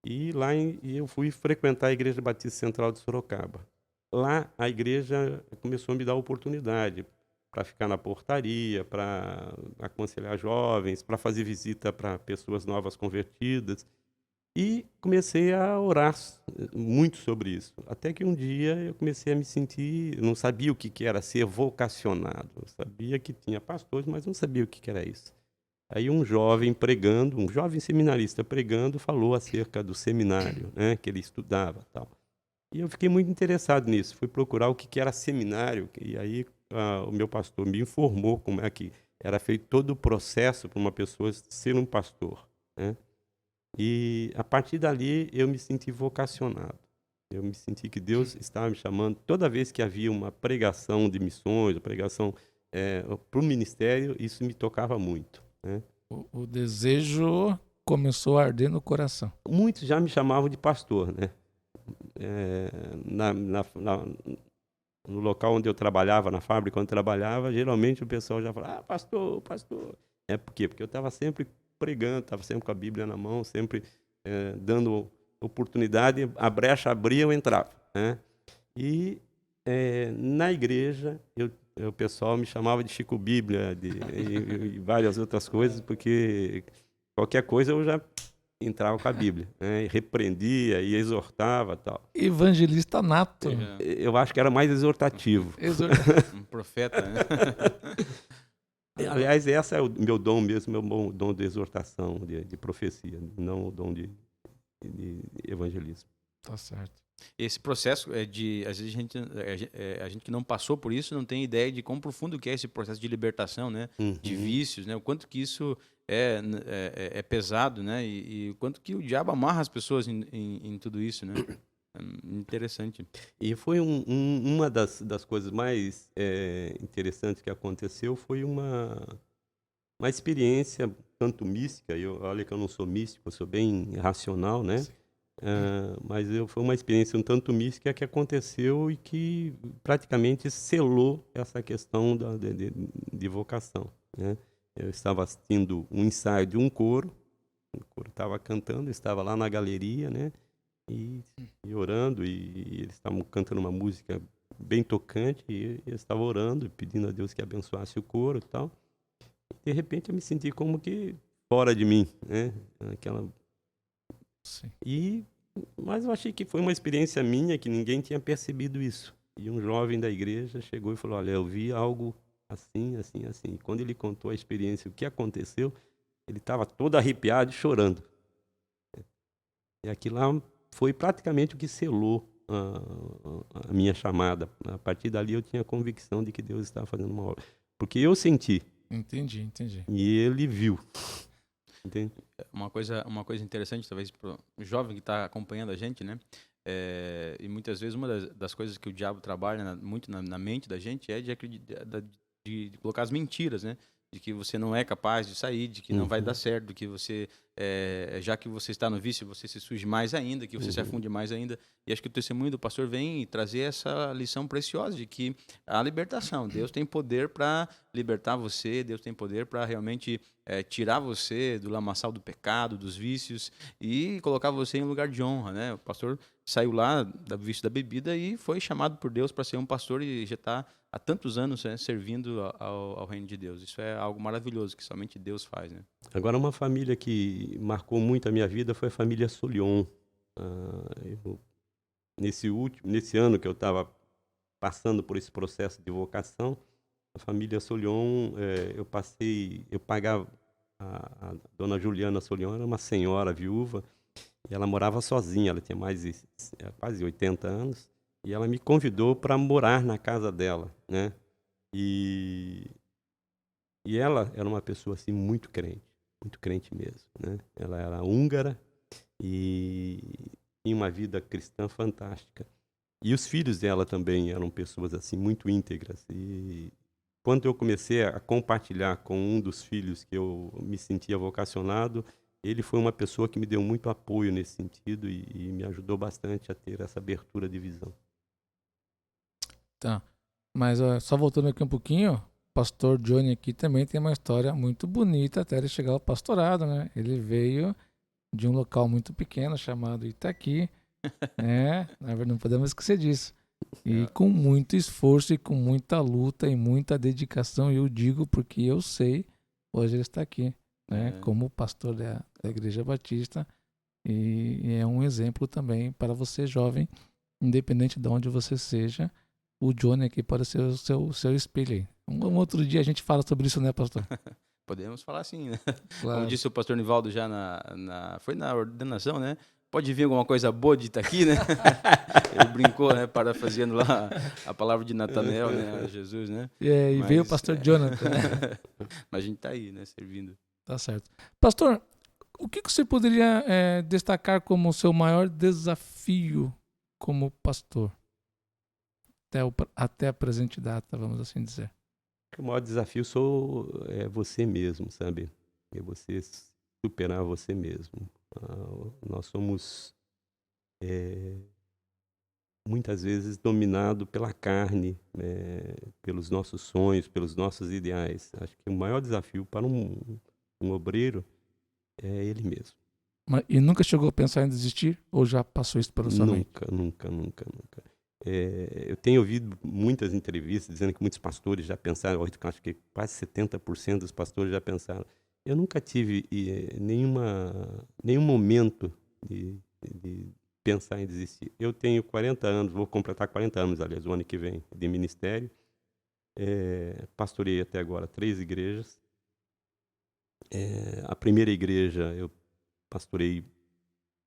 E lá eu fui frequentar a Igreja Batista Central de Sorocaba. Lá a igreja começou a me dar oportunidade para ficar na portaria, para aconselhar jovens, para fazer visita para pessoas novas convertidas. E comecei a orar muito sobre isso. Até que um dia eu comecei a me sentir, não sabia o que era ser vocacionado. Eu sabia que tinha pastores, mas não sabia o que era isso. Aí um jovem seminarista pregando, falou acerca do seminário, né, que ele estudava, tal. E eu fiquei muito interessado nisso. Fui procurar o que era seminário, e aí o meu pastor me informou como é que era feito todo o processo para uma pessoa ser um pastor, né? E a partir dali eu me senti vocacionado. Eu me senti que Deus estava me chamando. Toda vez que havia uma pregação de missões, pregação para o ministério, isso me tocava muito, né? O desejo começou a arder no coração. Muitos já me chamavam de pastor, né? no local onde eu trabalhava, na fábrica onde eu trabalhava, geralmente o pessoal já falava, pastor, pastor. Por quê? Porque eu estava sempre pregando, estava sempre com a Bíblia na mão, sempre dando oportunidade, a brecha abria, eu entrava, né? E na igreja, o pessoal me chamava de Chico Bíblia e várias outras coisas, porque qualquer coisa eu já entrava com a Bíblia, né? E repreendia e exortava tal. Evangelista nato. Eu acho que era mais exortativo. Um profeta, né? Aliás, esse é o meu dom mesmo, meu dom de exortação, de profecia, não o dom de evangelismo. Tá certo. Esse processo às vezes a gente que não passou por isso não tem ideia de quão profundo que é esse processo de libertação, né? De vícios, né? O quanto que isso é pesado, né? E o quanto que o diabo amarra as pessoas em tudo isso, né? Interessante. E foi uma das coisas mais interessantes que aconteceu, foi uma experiência tanto mística. Olha que eu não sou místico, eu sou bem racional, né? Mas foi uma experiência um tanto mística que aconteceu e que praticamente selou essa questão de vocação, né? Eu estava assistindo um ensaio de um coro, o coro estava cantando, eu estava lá na galeria, né? E orando, e eles estavam cantando uma música bem tocante, e eu estava orando, pedindo a Deus que abençoasse o coro e tal. De repente eu me senti como que fora de mim, né? Sim. Mas eu achei que foi uma experiência minha, que ninguém tinha percebido isso. E um jovem da igreja chegou e falou, olha, eu vi algo assim, assim, assim. E quando ele contou a experiência, o que aconteceu, ele estava todo arrepiado e chorando. E aquilo lá foi praticamente o que selou a minha chamada. A partir dali eu tinha a convicção de que Deus estava fazendo uma obra. Porque eu senti. Entendi. E ele viu. Entende? Uma coisa interessante, talvez, para o jovem que está acompanhando a gente, né? E muitas vezes uma das coisas que o diabo trabalha muito na mente da gente é de colocar as mentiras, né? De que você não é capaz de sair, de que não vai dar certo, de que você, já que você está no vício, você se suje mais ainda, que você se afunde mais ainda. E acho que o testemunho do pastor vem trazer essa lição preciosa de que a libertação, Deus tem poder para libertar você, Deus tem poder para realmente tirar você do lamaçal do pecado, dos vícios e colocar você em lugar de honra, né? O pastor saiu lá do vício da bebida e foi chamado por Deus para ser um pastor e já está há tantos anos, né, servindo ao reino de Deus. Isso é algo maravilhoso que somente Deus faz, né? Agora, uma família que marcou muito a minha vida foi a família Solion. Nesse ano que eu estava passando por esse processo de vocação, a família Solion, eu pagava, a dona Juliana Solion era uma senhora viúva, e ela morava sozinha, ela tinha quase 80 anos, e ela me convidou para morar na casa dela, né? E ela era uma pessoa assim muito crente mesmo, né? Ela era húngara e tinha uma vida cristã fantástica. E os filhos dela também eram pessoas assim muito íntegras. E quando eu comecei a compartilhar com um dos filhos que eu me sentia vocacionado, ele foi uma pessoa que me deu muito apoio nesse sentido e me ajudou bastante a ter essa abertura de visão. Tá. Mas só voltando aqui um pouquinho, o pastor Johnny aqui também tem uma história muito bonita até ele chegar ao pastorado, né? Ele veio de um local muito pequeno chamado Itaqui, né? Na verdade, não podemos esquecer disso. E com muito esforço e com muita luta e muita dedicação, eu digo porque eu sei, hoje ele está aqui, né? Como pastor da Igreja Batista, e é um exemplo também para você jovem, independente de onde você seja, o Johnny aqui pode ser o seu espelho aí. Um outro dia a gente fala sobre isso, né, pastor? Podemos falar assim, né? Claro. Como disse o pastor Nivaldo já foi na ordenação, né? Pode vir alguma coisa boa de estar aqui, né? Ele brincou, né? Parafraseando lá a palavra de Natanael, né? A Jesus, né? E veio o pastor Jonathan, né? Mas a gente está aí, né? Servindo. Tá certo. Pastor, o que você poderia destacar como o seu maior desafio como pastor? Até a presente data, vamos assim dizer. O maior desafio é você mesmo, sabe? É você superar você mesmo. Nós somos muitas vezes dominado pela carne, pelos nossos sonhos, pelos nossos ideais. Acho que o maior desafio para um obreiro é ele mesmo. E nunca chegou a pensar em desistir? Ou já passou isso pela sua mente? Nunca. Eu tenho ouvido muitas entrevistas dizendo que muitos pastores já pensaram, acho que quase 70% dos pastores já pensaram. Eu nunca tive nenhum momento de pensar em desistir. Eu tenho 40 anos, vou completar 40 anos, aliás, o ano que vem, de ministério. Pastorei até agora 3 igrejas. A primeira igreja eu pastorei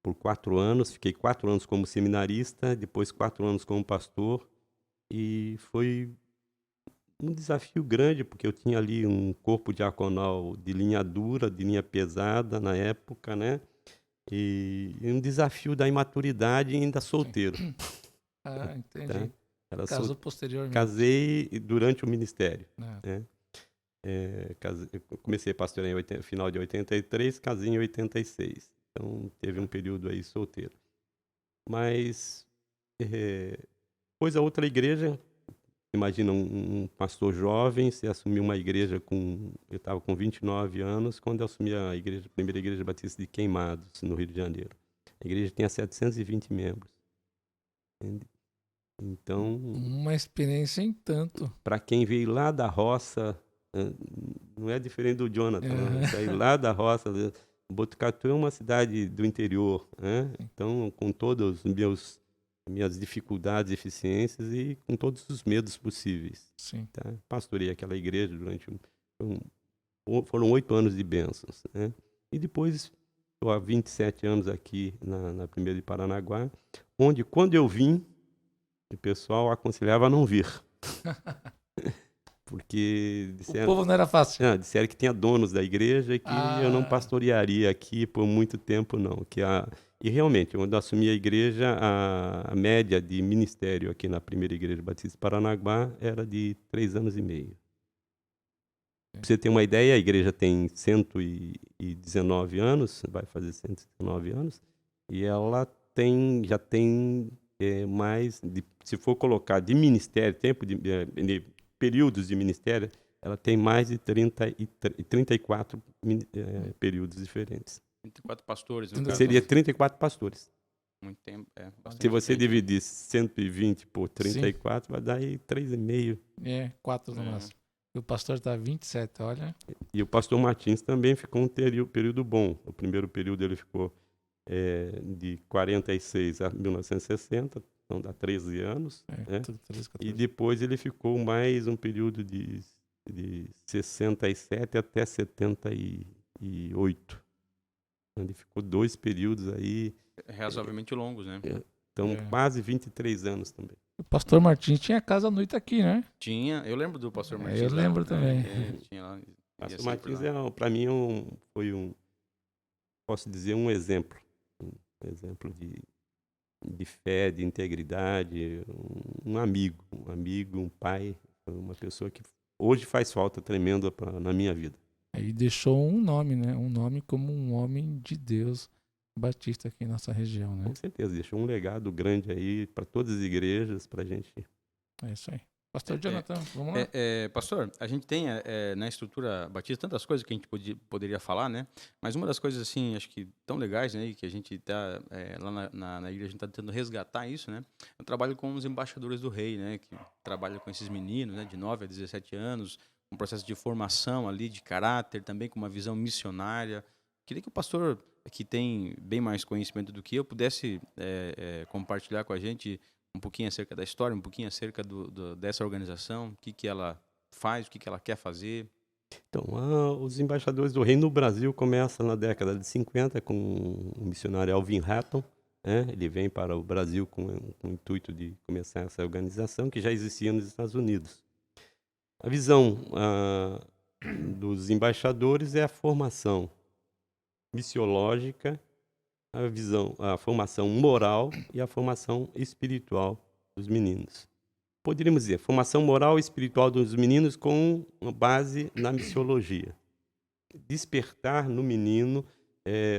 por 4 anos, fiquei 4 anos como seminarista, depois 4 anos como pastor, e foi um desafio grande, porque eu tinha ali um corpo diaconal de linha dura, de linha pesada na época, né? E um desafio da imaturidade e ainda solteiro. Ah, entendi. Tá? Casou posteriormente. Casei durante o ministério. É. Né? Eu comecei a pastorear no final de 83, casei em 86. Então, teve um período aí solteiro. Mas, depois a outra igreja, imagina um pastor jovem, se assumiu uma igreja eu estava com 29 anos, quando eu assumi a primeira igreja batista de Queimados, no Rio de Janeiro. A igreja tinha 720 membros. Entende? Então... Uma experiência em tanto. Para quem veio lá da roça, não é diferente do Jonathan, sair lá da roça. Botucatu é uma cidade do interior, né? Então, com todas as minhas dificuldades, eficiências e com todos os medos possíveis. Sim. Tá? Pastorei aquela igreja durante foram 8 anos de bênçãos, né? E depois, estou há 27 anos aqui na primeira de Paranaguá, onde, quando eu vim, o pessoal aconselhava a não vir. Porque o povo não era fácil. Disseram que tinha donos da igreja e que eu não pastorearia aqui por muito tempo, não. E realmente, quando eu assumi a igreja, a média de ministério aqui na primeira igreja batista de Paranaguá era de 3 anos e meio. Para você ter uma ideia, a igreja tem 119 anos, vai fazer 119 anos, e ela já tem mais, se for colocar de ministério, de períodos de ministério, ela tem mais de 34 períodos diferentes. 34 pastores, Então, seria 34 pastores. Muito tempo, se você dividir 120 por 34, sim, vai dar aí 3,5. 4 no máximo. E o pastor está 27, olha. E o pastor Martins também ficou um período bom. O primeiro período ele ficou de 46 a 1960, então dá 13 anos. Né? 13, e depois ele ficou mais um período de 67 até 78. Ele ficou 2 períodos aí. Razoavelmente longos, né? Então, quase 23 anos também. O pastor Martins tinha casa à noite aqui, né? Tinha, eu lembro do pastor Martins. Eu lembro também. Tinha lá. O pastor Martins, para mim, foi posso dizer, um exemplo. Um exemplo de fé, de integridade, um amigo, um pai, uma pessoa que hoje faz falta tremenda na minha vida. E deixou um nome, né? Um nome como um homem de Deus batista aqui em nossa região, né? Com certeza, deixou um legado grande aí para todas as igrejas, para a gente. É isso aí. Pastor Jonathan, vamos lá. Pastor, a gente tem na estrutura batista tantas coisas que a gente poderia falar, né? Mas uma das coisas, assim, acho que tão legais, né? Que a gente tá lá na igreja, a gente está tentando resgatar isso, né? Eu trabalho com os embaixadores do rei, né? Que trabalham com esses meninos, né? De 9 a 17 anos, um processo de formação ali, de caráter, também com uma visão missionária. Queria que o pastor, que tem bem mais conhecimento do que eu, pudesse compartilhar com a gente um pouquinho acerca da história, um pouquinho acerca dessa organização, o que ela faz, o que ela quer fazer. Então, os embaixadores do reino no Brasil começam na década de 50 com o missionário Alvin Hatton. Né? Ele vem para o Brasil com o intuito de começar essa organização que já existia nos Estados Unidos. A visão dos embaixadores é a formação missiológica, a formação moral e a formação espiritual dos meninos. Poderíamos dizer, formação moral e espiritual dos meninos com uma base na missiologia. Despertar no menino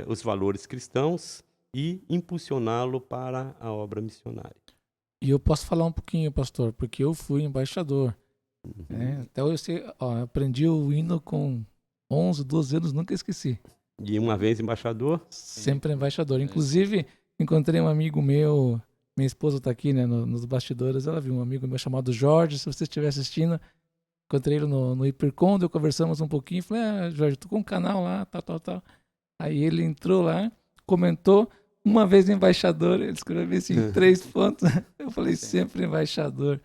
os valores cristãos e impulsioná-lo para a obra missionária. E eu posso falar um pouquinho, pastor, porque eu fui embaixador. Né? Até hoje eu aprendi o hino com 11, 12 anos, nunca esqueci. E uma vez embaixador? Sempre embaixador. Inclusive, encontrei um amigo meu, minha esposa está aqui, né, nos bastidores, ela viu um amigo meu chamado Jorge, se você estiver assistindo, encontrei ele no Hipercondo, conversamos um pouquinho, falei, Jorge, tô com um canal lá, tal. Aí ele entrou lá, comentou, uma vez embaixador, ele escreveu assim, 3 pontos, eu falei, sempre embaixador,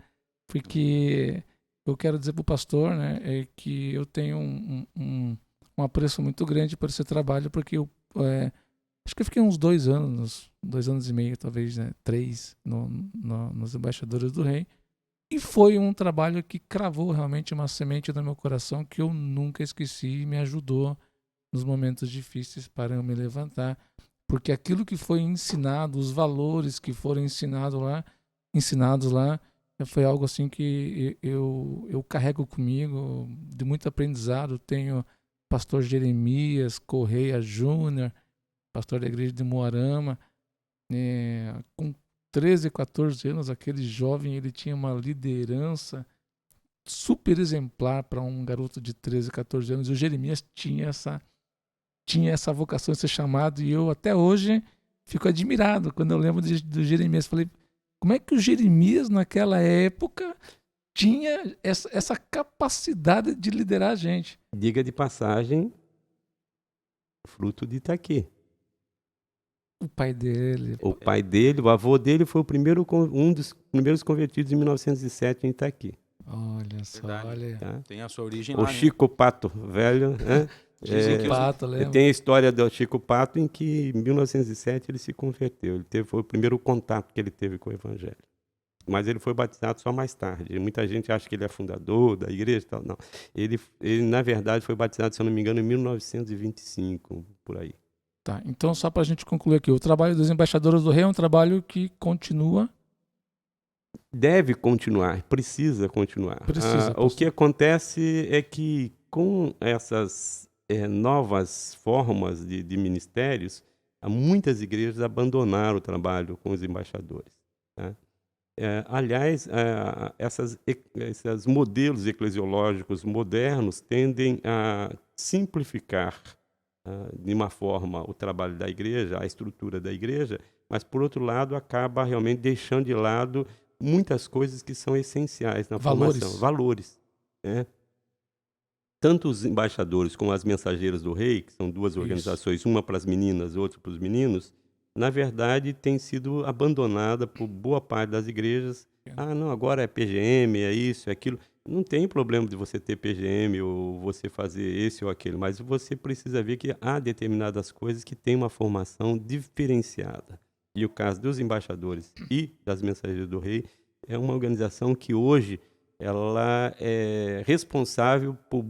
porque eu quero dizer pro pastor, né, que eu tenho um apreço muito grande por esse trabalho, porque eu acho que eu fiquei uns 2 anos, 2 anos e meio, talvez, né, 3, nos Embaixadores do Rei. E foi um trabalho que cravou realmente uma semente no meu coração que eu nunca esqueci e me ajudou nos momentos difíceis para eu me levantar. Porque aquilo que foi ensinado, os valores que foram ensinados lá, foi algo assim que eu carrego comigo, de muito aprendizado. Tenho pastor Jeremias Correia Júnior, pastor da igreja de Moarama, com 13, 14 anos, aquele jovem, ele tinha uma liderança super exemplar para um garoto de 13, 14 anos. E o Jeremias tinha essa vocação, esse chamado, e eu até hoje fico admirado quando eu lembro do Jeremias. Falei, como é que o Jeremias naquela época tinha essa capacidade de liderar a gente? Diga de passagem, fruto de Itaqui. O pai dele. O avô dele foi um dos primeiros convertidos em 1907 em Itaqui. Olha só, Verdade. olha. Tá? Tem a sua origem O lá, Chico Pato, velho, né? Dizem que Pato, lembra? Tem a história do Chico Pato em que em 1907 ele se converteu. Foi o primeiro contato que ele teve com o evangelho. Mas ele foi batizado só mais tarde. Muita gente acha que ele é fundador da igreja e tal. Não. Ele, na verdade, foi batizado, se eu não me engano, em 1925, por aí. Tá, então só para a gente concluir aqui, o trabalho dos Embaixadores do Rei é um trabalho que continua. Deve continuar, precisa continuar. O que acontece é que com essas novas formas de ministérios, muitas igrejas abandonaram o trabalho com os embaixadores. Tá? Aliás, esses modelos eclesiológicos modernos tendem a simplificar de uma forma o trabalho da igreja, a estrutura da igreja, mas, por outro lado, acaba realmente deixando de lado muitas coisas que são essenciais na formação. Valores. Né? Tanto os embaixadores como as mensageiras do rei, que são 2 organizações, uma para as meninas, outra para os meninos, na verdade, tem sido abandonada por boa parte das igrejas. Não, agora é PGM, é isso, é aquilo. Não tem problema de você ter PGM ou você fazer esse ou aquele, mas você precisa ver que há determinadas coisas que têm uma formação diferenciada. E o caso dos embaixadores e das mensageiras do rei é uma organização que hoje ela é responsável por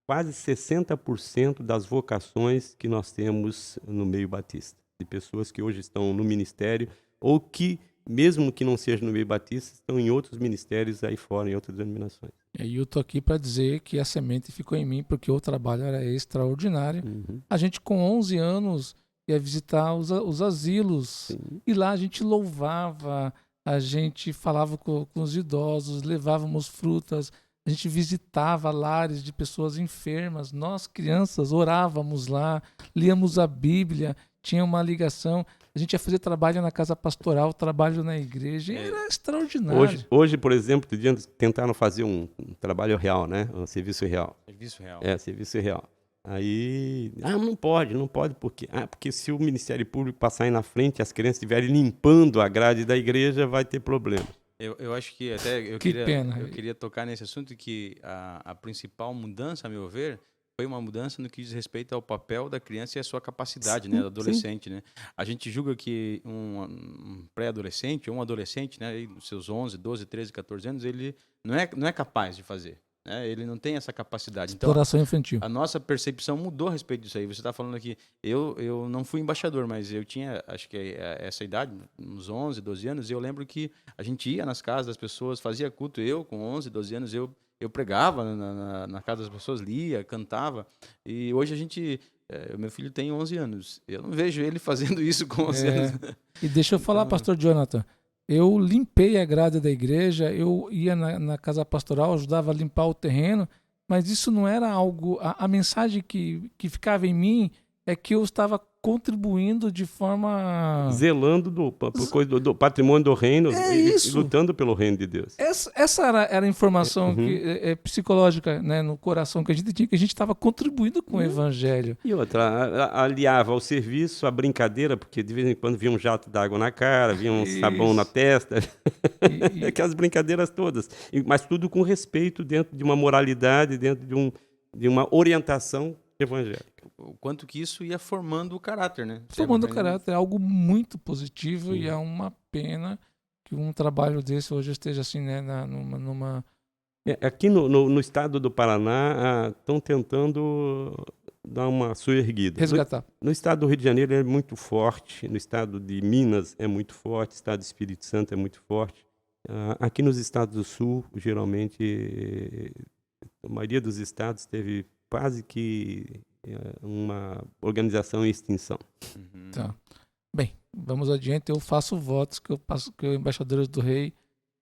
quase 60% das vocações que nós temos no meio batista. De pessoas que hoje estão no ministério ou que, mesmo que não seja no meio batista, estão em outros ministérios aí fora, em outras denominações. E eu estou aqui para dizer que a semente ficou em mim, porque o trabalho era extraordinário. A gente, com 11 anos, ia visitar os asilos. Sim. E lá a gente louvava, a gente falava com os idosos, levávamos frutas, a gente visitava lares de pessoas enfermas. Nós, crianças, orávamos lá, líamos a Bíblia, tinha uma ligação. A gente ia fazer trabalho na casa pastoral, trabalho na igreja, e era extraordinário. Hoje, por exemplo, tentaram fazer um trabalho real, né? Um serviço real. Serviço real. Serviço real. Aí, não pode, porque se o Ministério Público passar aí na frente e as crianças estiverem limpando a grade da igreja, vai ter problema. Eu acho que até eu queria tocar nesse assunto que a principal mudança, a meu ver, foi uma mudança no que diz respeito ao papel da criança e a sua capacidade, né, do adolescente, né? A gente julga que um pré-adolescente ou um adolescente, né, aí nos seus 11, 12, 13, 14 anos, ele não é capaz de fazer. Ele não tem essa capacidade. Então, exploração infantil. A nossa percepção mudou a respeito disso aí. Você está falando aqui, eu não fui embaixador, mas eu tinha, acho que essa idade, uns 11, 12 anos, e eu lembro que a gente ia nas casas das pessoas, fazia culto. Eu, com 11, 12 anos, eu pregava na casa das pessoas, lia, cantava. E hoje a gente... meu filho tem 11 anos. Eu não vejo ele fazendo isso com 11 anos. E deixa eu falar, pastor Jonathan, eu limpei a grade da igreja, eu ia na casa pastoral, ajudava a limpar o terreno, mas isso não era algo... A mensagem que ficava em mim é que eu estava contribuindo de forma... Zelando do patrimônio do reino É e isso. lutando pelo reino de Deus. Essa era a informação Uhum. psicológica, né, no coração que a gente tinha, que a gente estava contribuindo com o evangelho. E outra, aliava ao serviço, a brincadeira, porque de vez em quando vinha um jato d'água na cara, vinha um sabão na Isso. testa, E- aquelas brincadeiras todas. Mas tudo com respeito, dentro de uma moralidade, dentro de uma orientação evangélica. O quanto que isso ia formando o caráter, né? Formando o Você- caráter, é algo muito positivo e Sim. é uma pena que um trabalho desse hoje esteja assim, né, numa... Aqui no estado do Paraná, estão tentando dar uma soerguida. resgatar. No estado do Rio de Janeiro é muito forte, no estado de Minas é muito forte, no estado do Espírito Santo é muito forte. Aqui nos estados do Sul, geralmente, a maioria dos estados teve quase que uma organização em extinção. Uhum. Tá. Bem, vamos adiante. Eu faço votos que o Embaixadores do Rei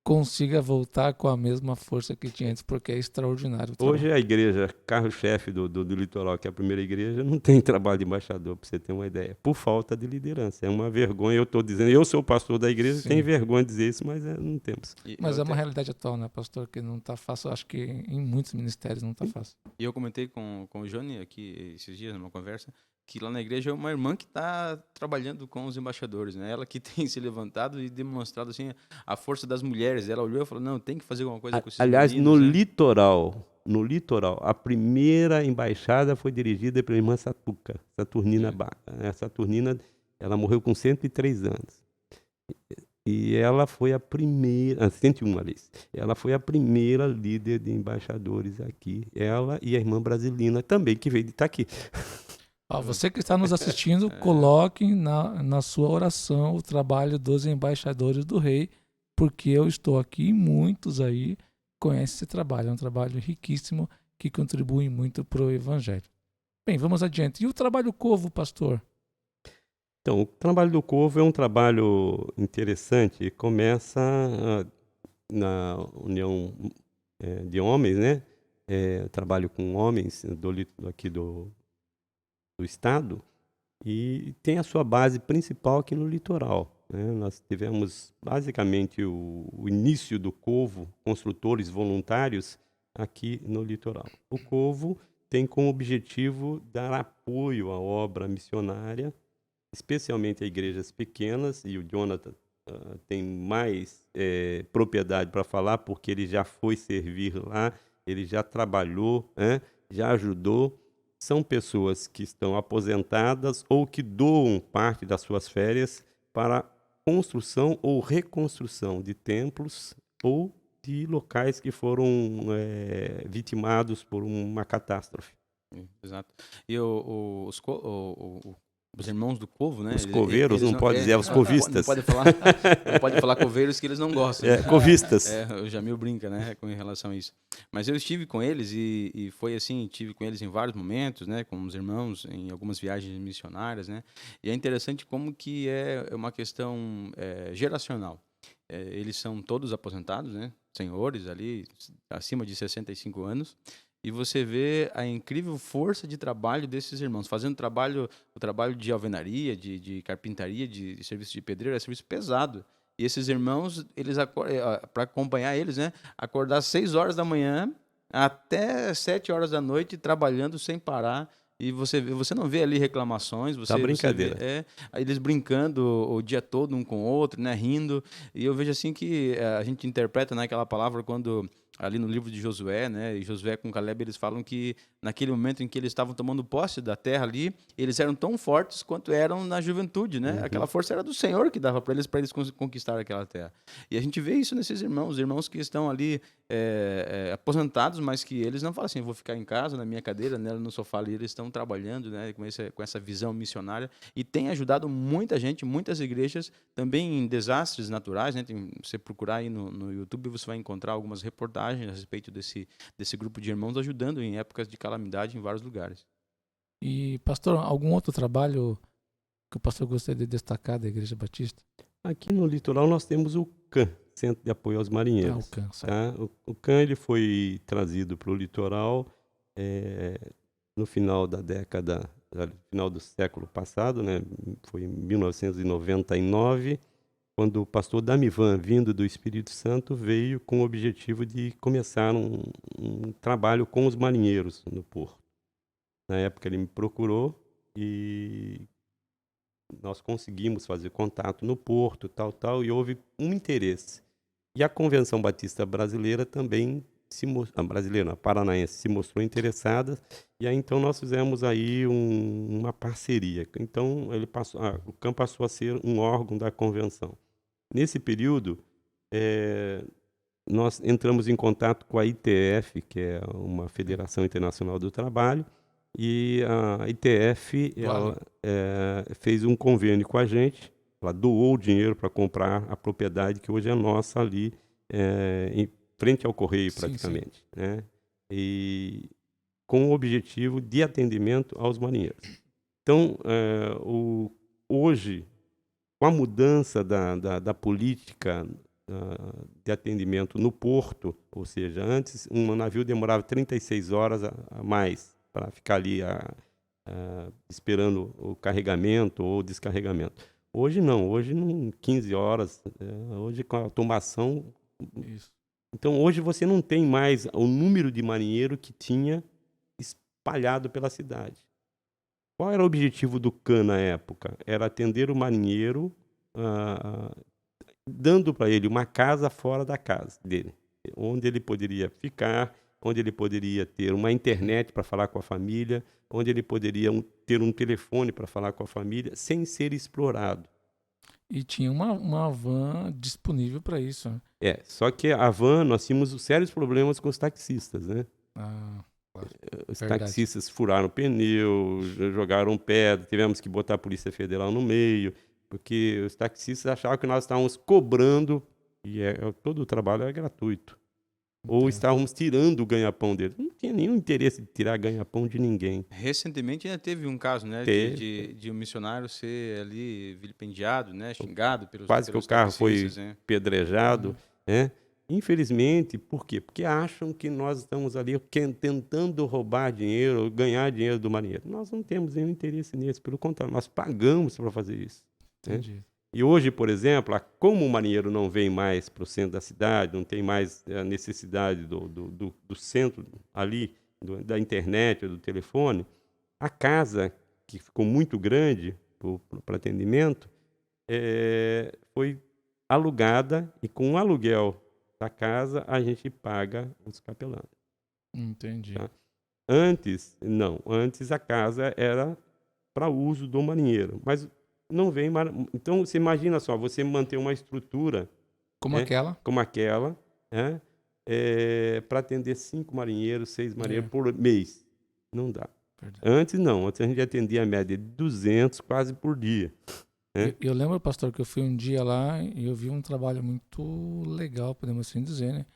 consiga voltar com a mesma força que tinha antes, porque é extraordinário o trabalho. Hoje a igreja, carro-chefe do litoral, que é a primeira igreja, não tem trabalho de embaixador, para você ter uma ideia, por falta de liderança. É uma vergonha, eu estou dizendo, eu sou o pastor da igreja, Sim. tenho vergonha de dizer isso, mas não temos. Mas é eu uma até- realidade atual, né, pastor? Que não tá fácil. Acho que em muitos ministérios não tá fácil. E eu comentei com o Johnny aqui esses dias, numa conversa, que lá na igreja é uma irmã que está trabalhando com os embaixadores, né? Ela que tem se levantado e demonstrado assim a força das mulheres. Ela olhou e falou: não, tem que fazer alguma coisa com esses Aliás, meninos, no né? litoral, a primeira embaixada foi dirigida pela irmã Saturnina Sim. Baca. Saturnina, ela morreu com 103 anos. E ela foi a primeira, 101, aliás. Ela foi a primeira líder de embaixadores aqui. Ela e a irmã Brasilina também, que veio de estar aqui. Ó, você que está nos assistindo, coloque na sua oração o trabalho dos embaixadores do rei, porque eu estou aqui e muitos aí conhecem esse trabalho. É um trabalho riquíssimo que contribui muito para o evangelho. Bem, vamos adiante. E o trabalho Covo, pastor? Então, o trabalho do Covo é um trabalho interessante. Começa na união de homens, né? Trabalho com homens aqui do estado e tem a sua base principal aqui no litoral, né? Nós tivemos basicamente o início do Covo, construtores voluntários aqui no litoral. O Covo tem como objetivo dar apoio à obra missionária, especialmente a igrejas pequenas, e o Jonathan tem mais propriedade para falar, porque ele já foi servir lá, ele já trabalhou, né? Já ajudou. São pessoas que estão aposentadas ou que doam parte das suas férias para construção ou reconstrução de templos ou de locais que foram vitimados por uma catástrofe. Exato. E os irmãos do Covo, né? Os coveiros, eles não pode dizer, os não covistas. pode falar, não pode falar coveiros que eles não gostam. Né? Covistas. O Jamil brinca, né, com relação a isso. Mas eu estive com eles e foi assim, estive com eles em vários momentos, né, com os irmãos, em algumas viagens missionárias, né. E é interessante como que é uma questão geracional. Eles são todos aposentados, né, senhores ali, acima de 65 anos. E você vê a incrível força de trabalho desses irmãos, fazendo o trabalho de alvenaria, de carpintaria, de serviço de pedreiro, é serviço pesado. E esses irmãos, para acompanhar eles, né, acordar às 6 horas da manhã até 7 horas da noite, trabalhando sem parar. E você não vê ali reclamações, Tá brincadeira. Você vê, eles brincando o dia todo um com o outro, né, rindo. E eu vejo assim que a gente interpreta, né, aquela palavra quando ali no livro de Josué, né, e Josué com Caleb, eles falam que naquele momento em que eles estavam tomando posse da terra ali, eles eram tão fortes quanto eram na juventude, né? Aquela força era do Senhor que dava para eles conquistar aquela terra. E a gente vê isso nesses irmãos que estão ali aposentados, mas que eles não falam assim, eu vou ficar em casa, na minha cadeira, né, no sofá ali, eles estão trabalhando, né, com essa visão missionária e tem ajudado muita gente, muitas igrejas, também em desastres naturais, né? Você procurar aí no YouTube, você vai encontrar algumas reportagens a respeito desse grupo de irmãos ajudando em épocas de calamidade em vários lugares. E, pastor, algum outro trabalho que o pastor gostaria de destacar da Igreja Batista? Aqui no litoral nós temos o CAM, Centro de Apoio aos Marinheiros. Alcança. Tá? O CAM ele foi trazido para o litoral no final da década, no final do século passado, né? Foi em 1999, quando o pastor Damivan, vindo do Espírito Santo, veio com o objetivo de começar um trabalho com os marinheiros no porto. Na época ele me procurou e nós conseguimos fazer contato no porto, tal, e houve um interesse. E a Convenção Batista Brasileira também a paranaense se mostrou interessada, e aí então nós fizemos aí uma parceria. Então o CAM passou a ser um órgão da convenção. Nesse período, nós entramos em contato com a ITF, que é uma Federação Internacional do Trabalho, e a ITF ela, fez um convênio com a gente, ela doou o dinheiro para comprar a propriedade que hoje é nossa ali, em frente ao Correio, praticamente. Sim. Né? E com o objetivo de atendimento aos marinheiros. Então, hoje, com a mudança da política de atendimento no porto, ou seja, antes um navio demorava 36 horas a mais para ficar ali esperando o carregamento ou descarregamento. Hoje não, hoje 15 horas, hoje com a automação. Isso. Então hoje você não tem mais o número de marinheiro que tinha espalhado pela cidade. Qual era o objetivo do CAN na época? Era atender o marinheiro dando para ele uma casa fora da casa dele, onde ele poderia ficar, onde ele poderia ter uma internet para falar com a família, onde ele poderia ter um telefone para falar com a família, sem ser explorado. E tinha uma van disponível para isso. Só que a van, nós tínhamos sérios problemas com os taxistas, né? Claro. Os taxistas furaram o pneu, jogaram pedra, tivemos que botar a Polícia Federal no meio, porque os taxistas achavam que nós estávamos cobrando, e todo o trabalho é gratuito. Ou estávamos tirando o ganha-pão deles. Não tinha nenhum interesse de tirar ganha-pão de ninguém. Recentemente ainda teve um caso, né, de um missionário ser ali vilipendiado, né, xingado pelos quase que o carro foi pedrejado, né? Infelizmente, por quê? Porque acham que nós estamos ali tentando roubar dinheiro, ganhar dinheiro do marinheiro. Nós não temos nenhum interesse nisso, pelo contrário, nós pagamos para fazer isso. Entendi. Né? E hoje, por exemplo, como o marinheiro não vem mais para o centro da cidade, não tem mais a necessidade do centro ali, da internet ou do telefone, a casa, que ficou muito grande para atendimento, foi alugada, e com o aluguel da casa a gente paga os capelães. Entendi. Tá? Antes a casa era para uso do marinheiro, mas não vem. Então, você imagina só, você manter uma estrutura como aquela, né? Para atender 5 marinheiros, 6 marinheiros por mês. Não dá. Verdade. Antes a gente atendia a média de 200 quase por dia. Né? Eu lembro, pastor, que eu fui um dia lá e eu vi um trabalho muito legal, podemos assim dizer, né?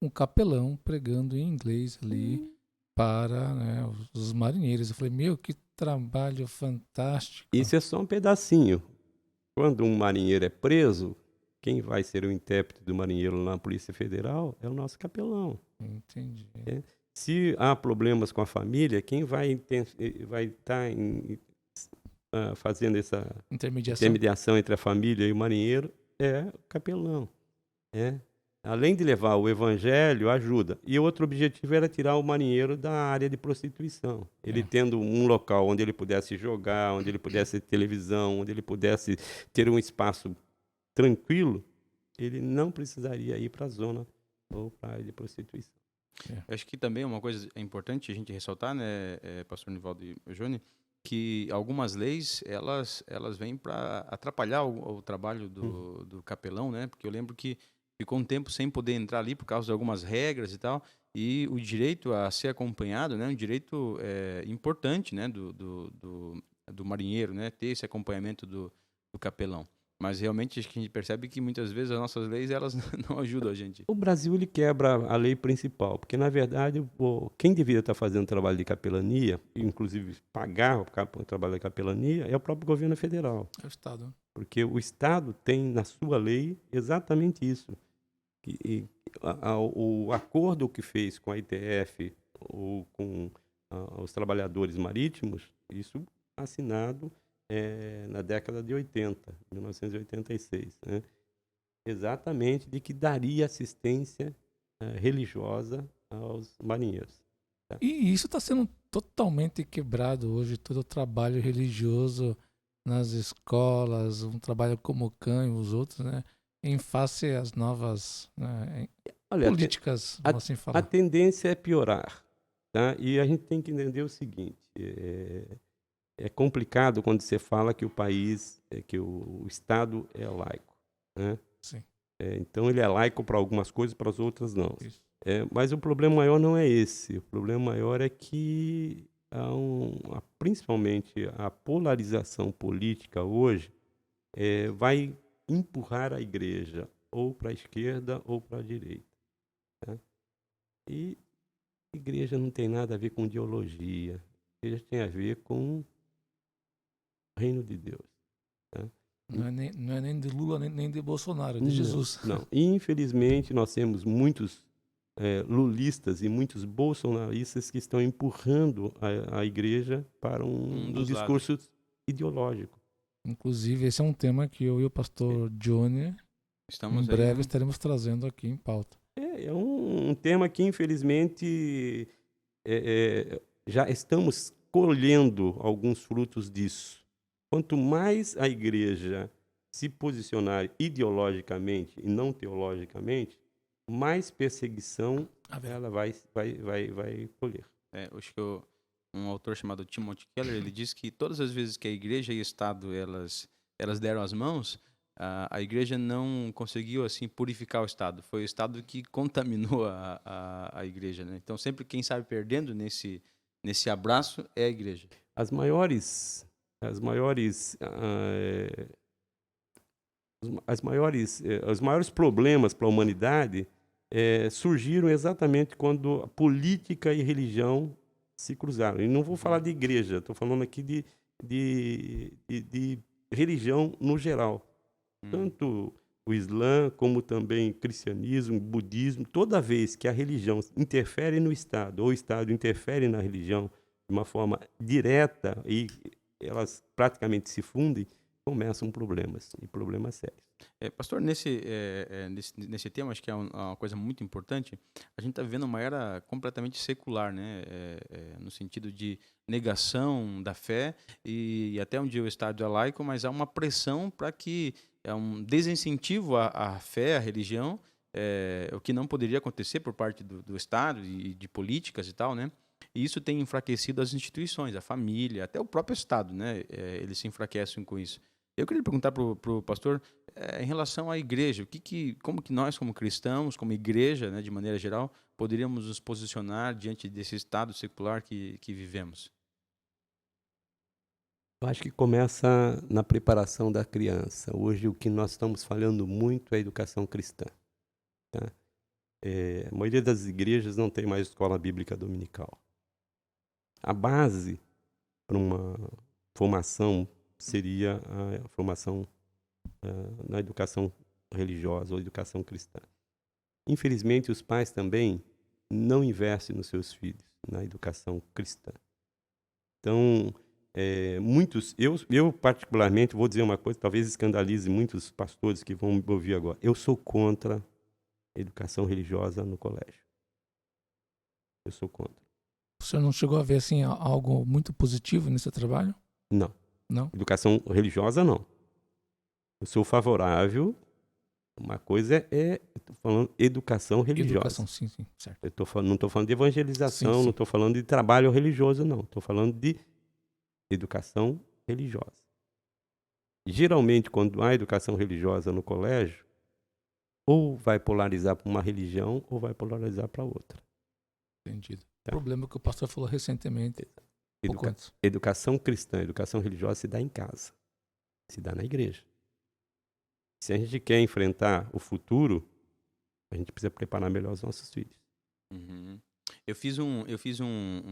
Um capelão pregando em inglês ali para, né, os marinheiros. Eu falei, que trabalho fantástico. Isso é só um pedacinho. Quando um marinheiro é preso, quem vai ser o intérprete do marinheiro na Polícia Federal é o nosso capelão. Entendi. Se há problemas com a família, quem vai estar fazendo essa intermediação entre a família e o marinheiro é o capelão. Além de levar o evangelho, ajuda. E outro objetivo era tirar o marinheiro da área de prostituição. Ele tendo um local onde ele pudesse jogar, onde ele pudesse ter televisão, onde ele pudesse ter um espaço tranquilo, ele não precisaria ir para a zona ou para a área de prostituição. Acho que também uma coisa importante a gente ressaltar, né, pastor Nivaldo e Johnny, que algumas leis, elas vêm para atrapalhar o trabalho do capelão, né? Porque eu lembro que ficou um tempo sem poder entrar ali por causa de algumas regras e tal, e o direito a ser acompanhado, né, um direito importante, né, do marinheiro, né, ter esse acompanhamento do capelão. Mas realmente acho que a gente percebe que muitas vezes as nossas leis elas não ajudam a gente. O Brasil ele quebra a lei principal, porque na verdade quem deveria estar fazendo trabalho de capelania, inclusive pagar o trabalho de capelania, é o próprio governo federal. É o Estado. Porque o Estado tem na sua lei exatamente isso. O acordo que fez com a ITF ou com os trabalhadores marítimos, isso assinado na década de 80, 1986, né? Exatamente de que daria assistência religiosa aos marinheiros. Tá? E isso está sendo totalmente quebrado hoje, todo o trabalho religioso nas escolas, um trabalho como o CAN e os outros, né? Em face às novas, né, Olha, políticas, vamos assim a falar. tendência é piorar, tá? E a gente tem que entender o seguinte: é complicado quando você fala que o país, que o Estado é laico, né? Sim, Então ele é laico para algumas coisas, para as outras não. isso. Mas o problema maior não é esse. O problema maior é que principalmente a polarização política hoje vai empurrar a igreja ou para a esquerda ou para a direita. Tá? E igreja não tem nada a ver com ideologia. A igreja tem a ver com o reino de Deus. Tá? Não é nem de Lula, nem de Bolsonaro, é de Jesus. Não. Infelizmente, nós temos muitos lulistas e muitos bolsonaristas que estão empurrando a igreja para um discurso ideológico. Inclusive, esse é um tema que eu e o pastor Johnny, em breve, estaremos trazendo aqui em pauta. É um tema que, infelizmente, já estamos colhendo alguns frutos disso. Quanto mais a igreja se posicionar ideologicamente e não teologicamente, mais perseguição ela vai colher. Acho que um autor chamado Timothy Keller, ele diz que todas as vezes que a igreja e o Estado elas deram as mãos, a igreja não conseguiu assim purificar o Estado. Foi o Estado que contaminou a igreja, né? Então sempre quem sabe perdendo nesse abraço é a igreja. Os maiores problemas para a humanidade surgiram exatamente quando a política e religião se cruzaram. E não vou falar de igreja, estou falando aqui de religião no geral. Tanto o Islã, como também o cristianismo, o budismo, toda vez que a religião interfere no Estado, ou o Estado interfere na religião de uma forma direta e elas praticamente se fundem, começam problemas, e problemas sérios. Pastor, nesse tema, acho que é uma coisa muito importante. A gente está vivendo uma era completamente secular, né? No sentido de negação da fé, e até um dia o Estado é laico, mas há uma pressão para que é um desincentivo à fé, à religião, o que não poderia acontecer por parte do Estado e de políticas e tal, né? E isso tem enfraquecido as instituições, a família, até o próprio Estado, né? Eles se enfraquecem com isso. Eu queria perguntar para o pastor, em relação à igreja, como que nós, como cristãos, como igreja, né, de maneira geral, poderíamos nos posicionar diante desse estado secular que vivemos? Eu acho que começa na preparação da criança. Hoje, o que nós estamos falhando muito é a educação cristã. Tá? A maioria das igrejas não tem mais escola bíblica dominical. A base para uma formação seria a formação na educação religiosa ou educação cristã. Infelizmente, os pais também não investem nos seus filhos na educação cristã. Então, eu particularmente vou dizer uma coisa, talvez escandalize muitos pastores que vão me ouvir agora. Eu sou contra a educação religiosa no colégio. Eu sou contra. O senhor não chegou a ver assim algo muito positivo nesse trabalho? Não. Não? Educação religiosa, não. Eu sou favorável. Uma coisa estou falando educação religiosa. Educação, sim, certo. Não estou falando de evangelização, Sim. não estou falando de trabalho religioso, não. Estou falando de educação religiosa. Geralmente, quando há educação religiosa no colégio, ou vai polarizar para uma religião ou vai polarizar para outra. Entendido. Tá. O problema que o pastor falou recentemente. Educação cristã, educação religiosa se dá em casa, se dá na igreja. Se a gente quer enfrentar o futuro, a gente precisa preparar melhor os nossos filhos. Uhum. Eu fiz um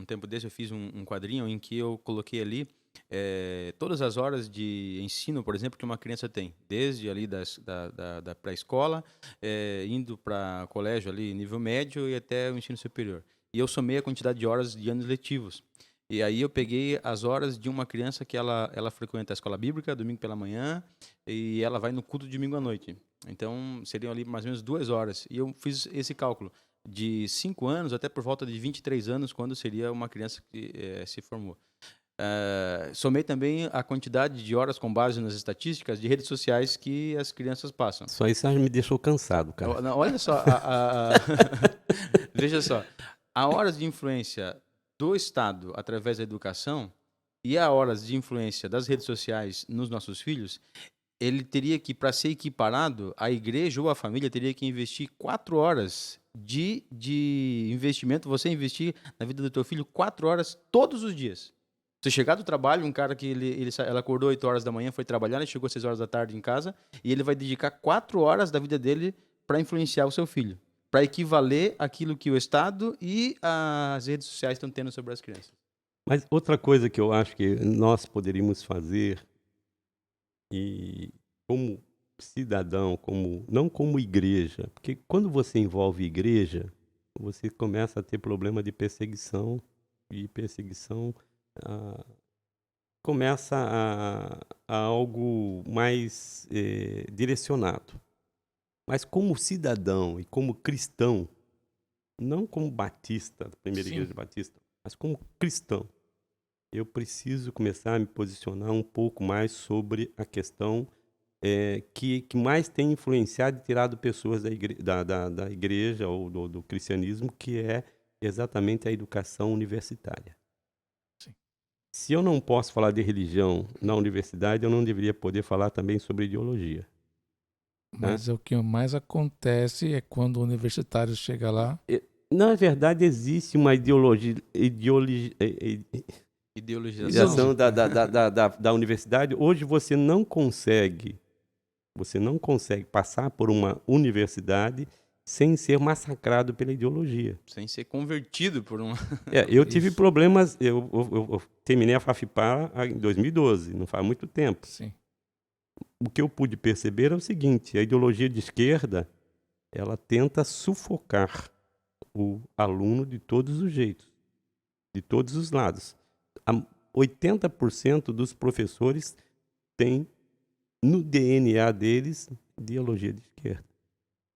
tempo desse, eu fiz um quadrinho em que eu coloquei ali todas as horas de ensino, por exemplo, que uma criança tem, desde ali da pré-escola, indo para colégio ali, nível médio e até o ensino superior. E eu somei a quantidade de horas de anos letivos. E aí eu peguei as horas de uma criança que ela frequenta a escola bíblica, domingo pela manhã, e ela vai no culto domingo à noite. Então, seriam ali mais ou menos 2 horas. E eu fiz esse cálculo de 5 anos até por volta de 23 anos, quando seria uma criança que se formou. Somei também a quantidade de horas com base nas estatísticas de redes sociais que as crianças passam. Só isso já me deixou cansado, cara. Não, olha só, veja só, a horas de influência do Estado através da educação e a horas de influência das redes sociais nos nossos filhos, ele teria que, para ser equiparado, a igreja ou a família teria que investir 4 horas de investimento, você investir na vida do teu filho 4 horas todos os dias. Você chegar do trabalho, um cara que ela acordou 8 horas da manhã, foi trabalhar, ele chegou 6 horas da tarde em casa, e ele vai dedicar 4 horas da vida dele para influenciar o seu filho, para equivaler aquilo que o Estado e as redes sociais estão tendo sobre as crianças. Mas outra coisa que eu acho que nós poderíamos fazer, e como cidadão, não como igreja, porque quando você envolve igreja, você começa a ter problema de perseguição, e perseguição começa a algo mais direcionado. Mas como cidadão e como cristão, não como batista, primeira igreja batista, mas como cristão, eu preciso começar a me posicionar um pouco mais sobre a questão que mais tem influenciado e tirado pessoas da igreja ou do cristianismo, que é exatamente a educação universitária. Sim. Se eu não posso falar de religião na universidade, eu não deveria poder falar também sobre ideologia. Mas o que mais acontece é quando o universitário chega lá. Na verdade, existe uma ideologização da universidade. Hoje você não consegue passar por uma universidade sem ser massacrado pela ideologia. Sem ser convertido por uma... Eu tive problemas, eu terminei a FAFIPA em 2012, não faz muito tempo. Sim. O que eu pude perceber é o seguinte: a ideologia de esquerda, ela tenta sufocar o aluno de todos os jeitos, de todos os lados. 80% dos professores têm no DNA deles ideologia de esquerda.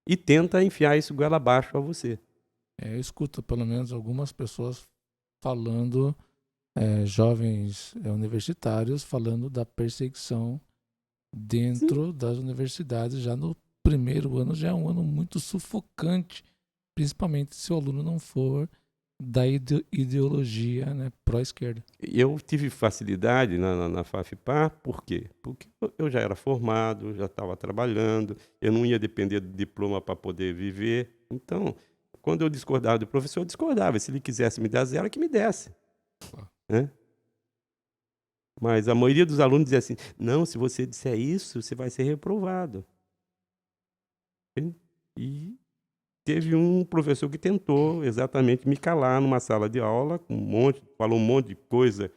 E tenta enfiar isso goela abaixo a você. Eu escuto pelo menos algumas pessoas falando, jovens universitários, falando da perseguição dentro das universidades. Já no primeiro ano já é um ano muito sufocante, principalmente se o aluno não for da ideologia, né, pró-esquerda. Eu tive facilidade na FAFIPA, por quê? Porque eu já era formado, já estava trabalhando, eu não ia depender do diploma para poder viver. Então, quando eu discordava do professor, eu discordava. Se ele quisesse me dar 0, que me desse. Né? Mas a maioria dos alunos dizia assim: não, se você disser isso, você vai ser reprovado. E teve um professor que tentou exatamente me calar numa sala de aula, falou um monte de coisa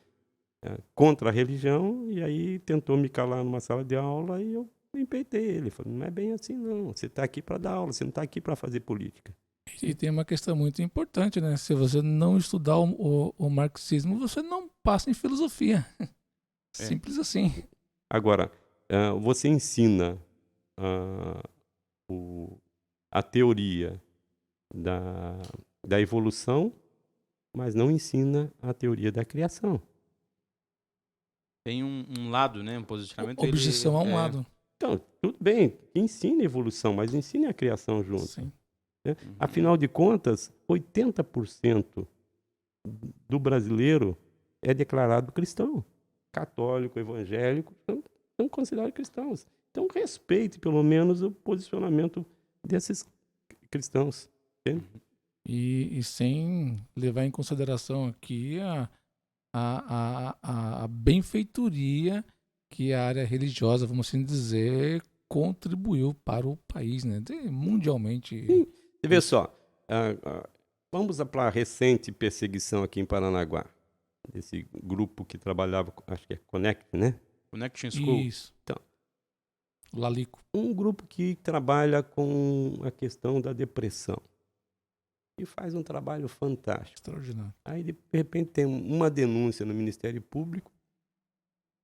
contra a religião, e aí tentou me calar numa sala de aula e eu empeitei ele. Falei: não é bem assim não, você está aqui para dar aula, você não está aqui para fazer política. E tem uma questão muito importante, né? Se você não estudar o marxismo, você não passa em filosofia. Simples assim. Agora, você ensina a teoria da evolução, mas não ensina a teoria da criação. Tem um lado, né? Um posicionamento... Objeção a um lado. Então, tudo bem, ensine a evolução, mas ensine a criação junto. Sim. Né? Afinal de contas, 80% do brasileiro é declarado cristão. Católico, evangélico, são considerados cristãos. Então, respeite, pelo menos, o posicionamento desses cristãos. E sem levar em consideração aqui a benfeitoria que a área religiosa, vamos assim dizer, contribuiu para o país, né? Mundialmente. Sim. Você vê só, vamos para a recente perseguição aqui em Paranaguá. desse grupo que trabalhava, acho que é Connect, né? Connection School. Isso. Então. Lalico. Um grupo que trabalha com a questão da depressão e faz um trabalho fantástico. Extraordinário. Aí, de repente, tem uma denúncia no Ministério Público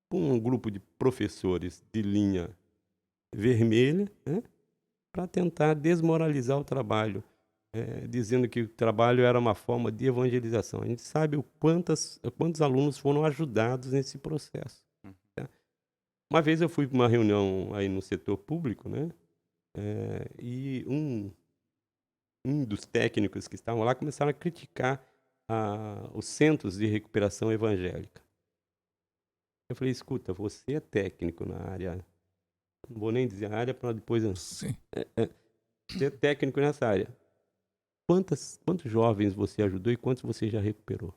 por um grupo de professores de linha vermelha, né, para tentar desmoralizar o trabalho, dizendo que o trabalho era uma forma de evangelização. A gente sabe quantos alunos foram ajudados nesse processo. Tá? Uma vez eu fui para uma reunião aí no setor público, né, e um dos técnicos que estavam lá começaram a criticar os centros de recuperação evangélica. Eu falei, escuta, você é técnico na área, não vou nem dizer a área para depois... Sim. Você é técnico nessa área. Quantos jovens você ajudou e quantos você já recuperou?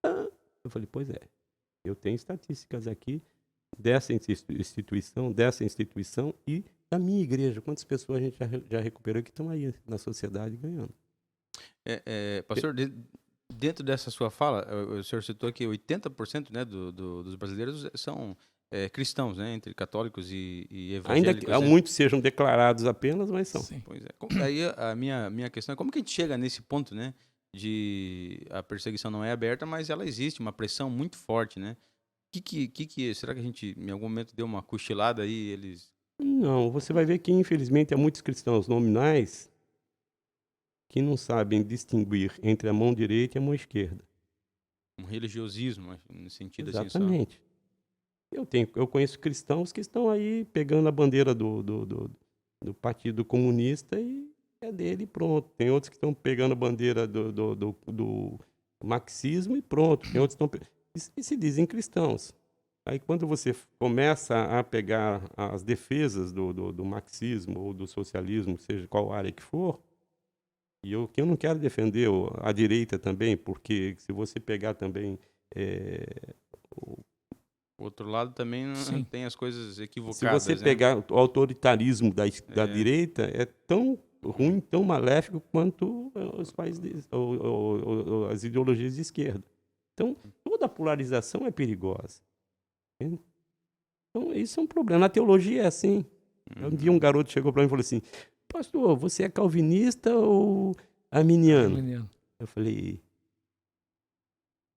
Eu falei, pois é, eu tenho estatísticas aqui dessa instituição e da minha igreja. Quantas pessoas a gente já recuperou que estão aí na sociedade ganhando? Pastor, dentro dessa sua fala, o senhor citou que 80%, né, dos brasileiros são cristãos, né, entre católicos e evangélicos. Ainda que muitos sejam declarados apenas, mas são. Sim. Pois é. Aí a minha questão é como que a gente chega nesse ponto, né, de a perseguição não é aberta, mas ela existe, uma pressão muito forte, né? Será que a gente em algum momento deu uma cochilada aí, eles... Não, você vai ver que infelizmente há muitos cristãos nominais que não sabem distinguir entre a mão direita e a mão esquerda. Um religiosismo, no sentido Exatamente. Assim só. Eu conheço cristãos que estão aí pegando a bandeira do Partido Comunista e é dele e pronto. Tem outros que estão pegando a bandeira do marxismo e pronto. Tem outros que estão... E se dizem cristãos. Aí quando você começa a pegar as defesas do marxismo ou do socialismo, seja qual área que for, que eu não quero defender a direita também, porque se você pegar também... o outro lado também tem as coisas equivocadas. Se você pegar o autoritarismo da direita, é tão ruim, tão maléfico quanto os países, as ideologias de esquerda. Então, toda polarização é perigosa. Então, isso é um problema. Na teologia é assim. Um dia um garoto chegou para mim e falou assim, pastor, você é calvinista ou arminiano? Eu falei,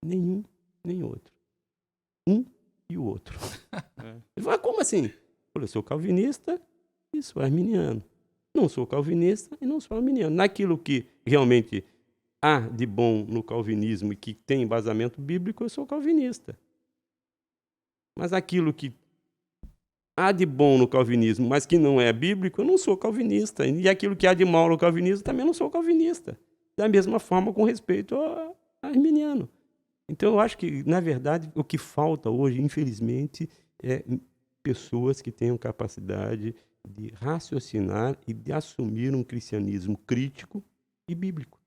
nenhum, nem outro. Um e o outro. Ele falou, como assim? Eu falei, eu sou calvinista e sou arminiano. Não sou calvinista e não sou arminiano. Naquilo que realmente há de bom no calvinismo e que tem embasamento bíblico, eu sou calvinista. Mas aquilo que há de bom no calvinismo, mas que não é bíblico, eu não sou calvinista. E aquilo que há de mal no calvinismo, também não sou calvinista. Da mesma forma com respeito ao arminiano. Então, eu acho que, na verdade, o que falta hoje, infelizmente, é pessoas que tenham capacidade de raciocinar e de assumir um cristianismo crítico e bíblico.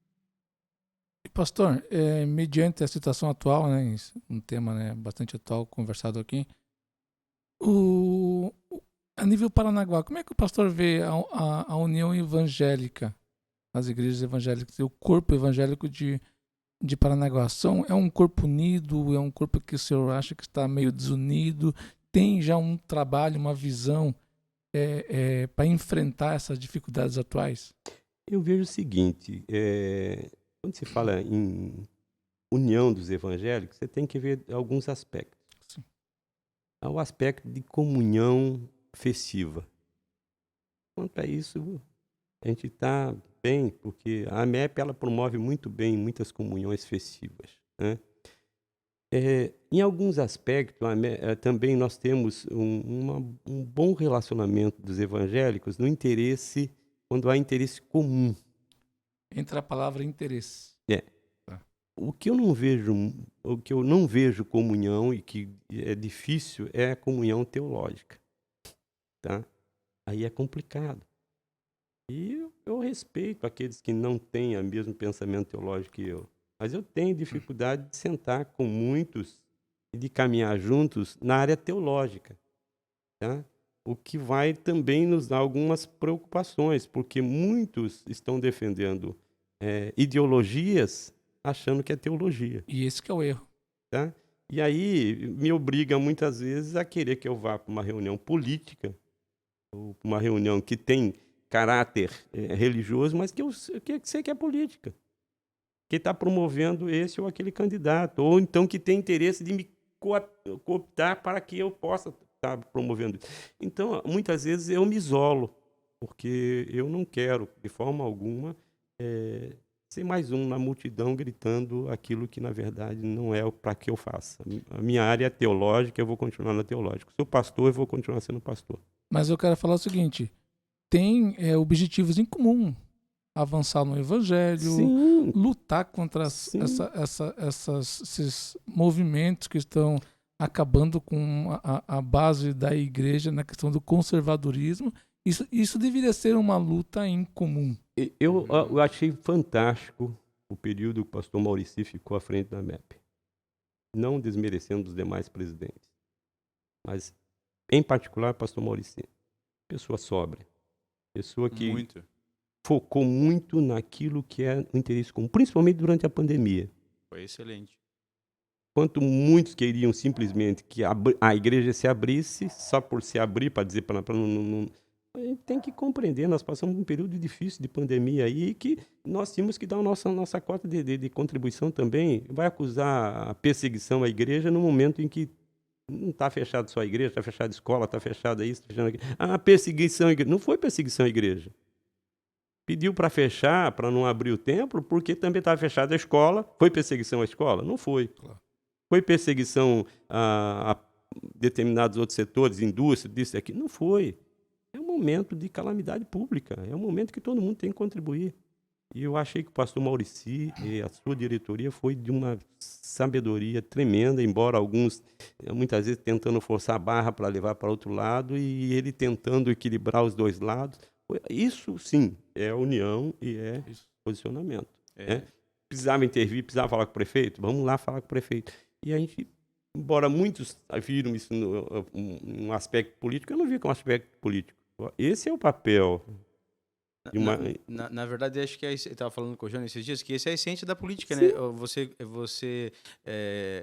Pastor, mediante a situação atual, né, um tema, né, bastante atual, conversado aqui, a nível Paranaguá, como é que o pastor vê a união evangélica, as igrejas evangélicas, o corpo evangélico de Paranaguá? É um corpo unido? É um corpo que o senhor acha que está meio desunido? Tem já um trabalho, uma visão para enfrentar essas dificuldades atuais? Eu vejo o seguinte, quando se fala em união dos evangélicos, você tem que ver alguns aspectos. Sim. Há o aspecto de comunhão festiva. Quanto a isso, a gente está bem, porque a AMEP ela promove muito bem muitas comunhões festivas, né? Em alguns aspectos, também nós temos um bom relacionamento dos evangélicos no interesse, quando há interesse comum. Entra a palavra interesse. Tá. O que eu não vejo comunhão e que é difícil é a comunhão teológica, tá? Aí é complicado. E eu respeito aqueles que não têm o mesmo pensamento teológico que eu. Mas eu tenho dificuldade de sentar com muitos e de caminhar juntos na área teológica. Tá? O que vai também nos dar algumas preocupações, porque muitos estão defendendo ideologias achando que é teologia. E esse que é o erro. Tá? E aí me obriga muitas vezes a querer que eu vá para uma reunião política, ou para uma reunião que tem caráter religioso, mas que eu sei que é política. Que está promovendo esse ou aquele candidato, ou então que tem interesse de me cooptar para que eu possa estar promovendo isso. Então, muitas vezes eu me isolo, porque eu não quero, de forma alguma, ser mais um na multidão gritando aquilo que, na verdade, não é para que eu faça. A minha área é teológica, eu vou continuar na teológica. Sou pastor, eu vou continuar sendo pastor. Mas eu quero falar o seguinte, tem objetivos em comum. Avançar no evangelho, Sim. lutar contra esses movimentos que estão acabando com a base da igreja na questão do conservadorismo. Isso deveria ser uma luta em comum. Eu achei fantástico o período que o pastor Maurici ficou à frente da MEP. Não desmerecendo os demais presidentes. Mas, em particular, o pastor Maurici. Pessoa sóbria. Pessoa que focou muito naquilo que é o interesse comum, principalmente durante a pandemia. Foi excelente. Enquanto muitos queriam simplesmente que a igreja se abrisse, só por se abrir, para dizer para não. A gente tem que compreender, nós passamos um período difícil de pandemia aí, que nós tínhamos que dar a nossa cota de contribuição também. Vai acusar a perseguição à igreja no momento em que não está fechada só a igreja, está fechada a escola, está fechada isso, está fechada aquilo. Ah, perseguição à igreja. Não foi perseguição à igreja. Pediu para fechar, para não abrir o templo, porque também estava fechada a escola. Foi perseguição à escola? Não foi. Claro. Foi perseguição a determinados outros setores, indústria, disso e aquilo? Não foi. É um momento de calamidade pública. É um momento que todo mundo tem que contribuir. E eu achei que o pastor Maurici e a sua diretoria foi de uma sabedoria tremenda, embora alguns, muitas vezes, tentando forçar a barra para levar para outro lado e ele tentando equilibrar os dois lados. Isso, sim, é união e é posicionamento. Né? Precisava intervir, precisava falar com o prefeito? Vamos lá falar com o prefeito. E a gente, embora muitos viram isso num aspecto político, eu não vi como aspecto político. Esse é o papel. Na verdade, acho que eu estava falando com o João esses dias, que esse é a essência da política, Sim. né? Você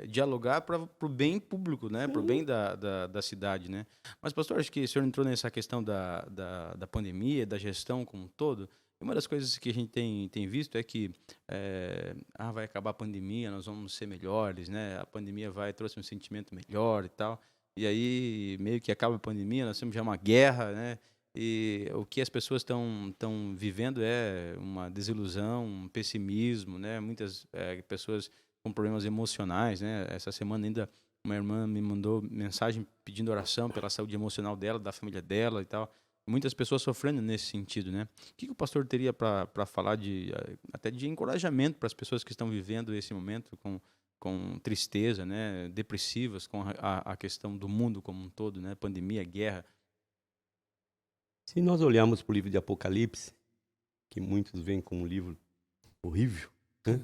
dialogar para o bem público, né? Para o bem da cidade, né? Mas, pastor, acho que o senhor entrou nessa questão da pandemia, da gestão como um todo. E uma das coisas que a gente tem visto é que vai acabar a pandemia, nós vamos ser melhores, né? A pandemia trouxe um sentimento melhor e tal. E aí, meio que acaba a pandemia, nós temos já uma guerra, né? E o que as pessoas estão vivendo é uma desilusão, um pessimismo, né? Muitas pessoas com problemas emocionais, né? Essa semana ainda uma irmã me mandou mensagem pedindo oração pela saúde emocional dela, da família dela e tal. Muitas pessoas sofrendo nesse sentido, né? O que o pastor teria para falar até de encorajamento para as pessoas que estão vivendo esse momento com tristeza, né? Depressivas, com a questão do mundo como um todo, né? Pandemia, guerra. Se nós olharmos para o livro de Apocalipse, que muitos veem como um livro horrível, né?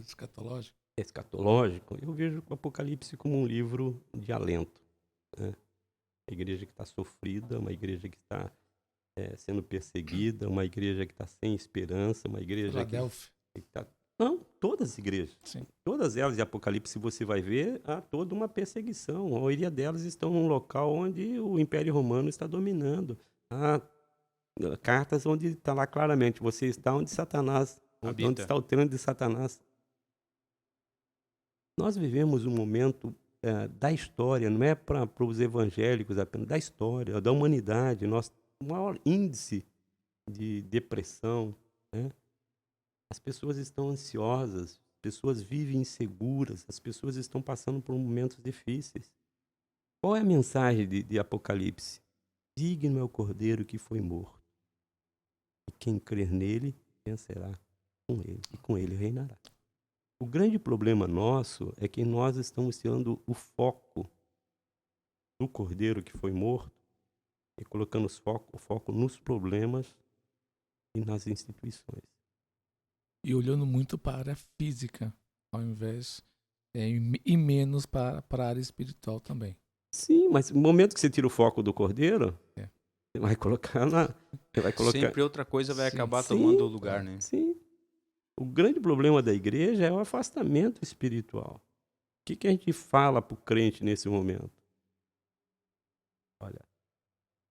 Escatológico, eu vejo o Apocalipse como um livro de alento. Né? Uma igreja que está sofrida, uma igreja que está sendo perseguida, uma igreja que está sem esperança, uma igreja que está... Não, todas as igrejas. Sim. Todas elas de Apocalipse, você vai ver, há toda uma perseguição. A maioria delas estão num local onde o Império Romano está dominando. Há cartas onde está lá claramente, você está onde Satanás, onde está o trono de Satanás. Nós vivemos um momento da história, não é para os evangélicos apenas, da história, da humanidade. O maior índice de depressão, né? As pessoas estão ansiosas, as pessoas vivem inseguras, as pessoas estão passando por momentos difíceis. Qual é a mensagem de Apocalipse? Digno é o Cordeiro que foi morto. E quem crer nele, vencerá com ele, e com ele reinará. O grande problema nosso é que nós estamos tirando o foco do Cordeiro que foi morto e colocando o foco nos problemas e nas instituições. E olhando muito para a área física, ao invés e menos para a área espiritual também. Sim, mas no momento que você tira o foco do Cordeiro, você vai colocar Sempre outra coisa vai acabar tomando o lugar, né? Sim. O grande problema da igreja é o afastamento espiritual. O que a gente fala para o crente nesse momento? Olha,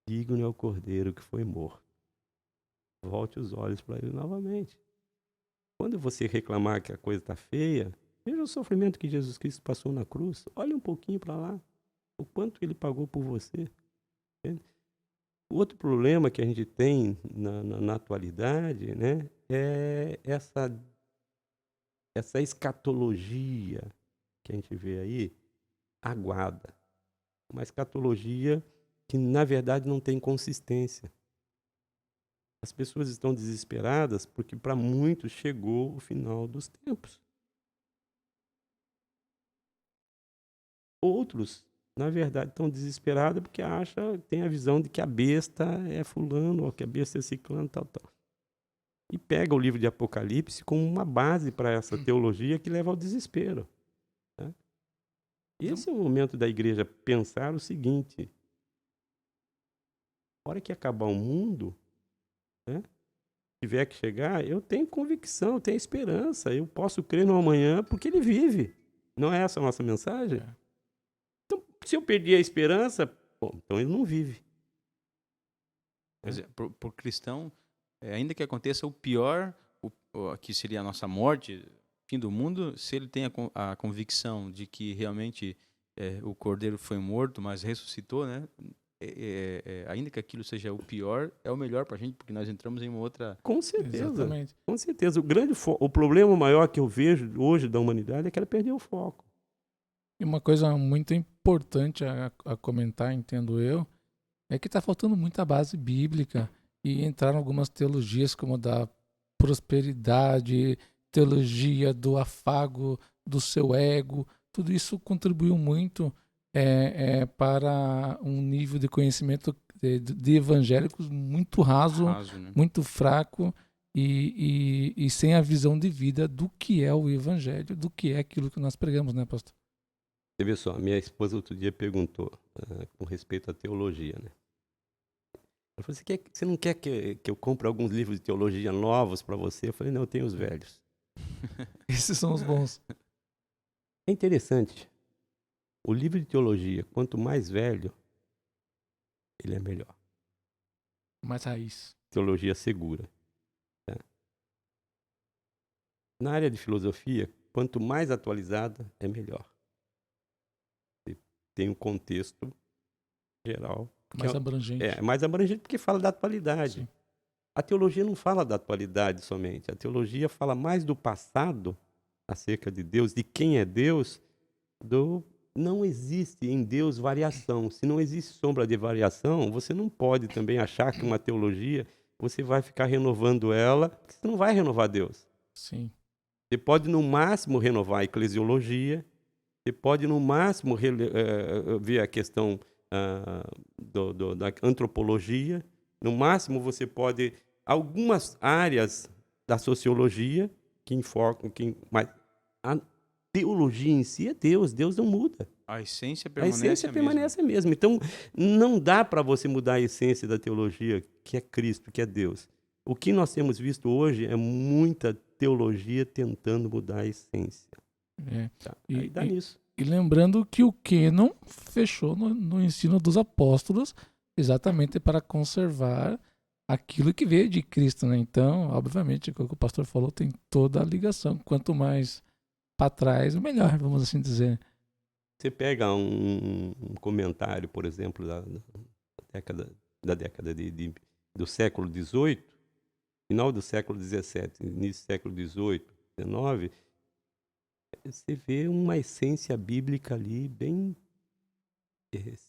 digno é o cordeiro que foi morto. Volte os olhos para ele novamente. Quando você reclamar que a coisa está feia, veja o sofrimento que Jesus Cristo passou na cruz. Olhe um pouquinho para lá. O quanto ele pagou por você. Entende? O outro problema que a gente tem na atualidade, né, é essa escatologia que a gente vê aí, aguada. Uma escatologia que, na verdade, não tem consistência. As pessoas estão desesperadas porque, para muitos, chegou o final dos tempos. Outros, na verdade, estão desesperados porque têm a visão de que a besta é fulano, ou que a besta é ciclano, tal. E pega o livro de Apocalipse como uma base para essa teologia que leva ao desespero. Né? Esse é o momento da igreja pensar o seguinte: na hora que acabar o mundo, né, tiver que chegar, eu tenho convicção, eu tenho esperança, eu posso crer no amanhã porque ele vive. Não é essa a nossa mensagem? Então, se eu perder a esperança, bom, então ele não vive. Quer dizer, por cristão, ainda que aconteça o pior, que seria a nossa morte, fim do mundo, se ele tem a convicção de que realmente o Cordeiro foi morto, mas ressuscitou, né? Ainda que aquilo seja o pior, é o melhor para a gente, porque nós entramos em uma outra... Com certeza. Exatamente. Com certeza. O problema maior que eu vejo hoje da humanidade é que ela perdeu o foco. E uma coisa muito importante a comentar, entendo eu, é que está faltando muita base bíblica e entraram algumas teologias como a da prosperidade, teologia do afago, do seu ego. Tudo isso contribuiu muito para um nível de conhecimento de evangélicos muito raso, né? muito fraco e sem a visão de vida do que é o evangelho, do que é aquilo que nós pregamos, né, pastor? Você vê só, minha esposa outro dia perguntou com respeito à teologia, né? Ela falou, você não quer que eu compre alguns livros de teologia novos para você? Eu falei, não, eu tenho os velhos. Esses são os bons. É interessante. O livro de teologia, quanto mais velho, ele é melhor. Mais raiz. Teologia segura. Tá? Na área de filosofia, quanto mais atualizada, é melhor. Você tem um contexto geral. Mais abrangente. É mais abrangente porque fala da atualidade. Sim. A teologia não fala da atualidade somente. A teologia fala mais do passado acerca de Deus, de quem é Deus. Não existe em Deus variação. Se não existe sombra de variação, você não pode também achar que uma teologia você vai ficar renovando ela, porque você não vai renovar Deus. Sim. Você pode, no máximo, renovar a eclesiologia. Você pode, no máximo, ver a questão da antropologia. No máximo, você pode... Algumas áreas da sociologia que enfocam... Mas a teologia em si é Deus. Deus não muda. A essência permanece a mesma. Então, não dá para você mudar a essência da teologia, que é Cristo, que é Deus. O que nós temos visto hoje é muita teologia tentando mudar a essência. Tá? Aí dá nisso. E lembrando que o Cânon fechou no ensino dos apóstolos exatamente para conservar aquilo que veio de Cristo, né? Então, obviamente, o que o pastor falou tem toda a ligação. Quanto mais para trás, melhor, vamos assim dizer. Você pega um comentário, por exemplo, da década do século XVIII, final do século XVII, início do século XVIII, XIX, você vê uma essência bíblica ali bem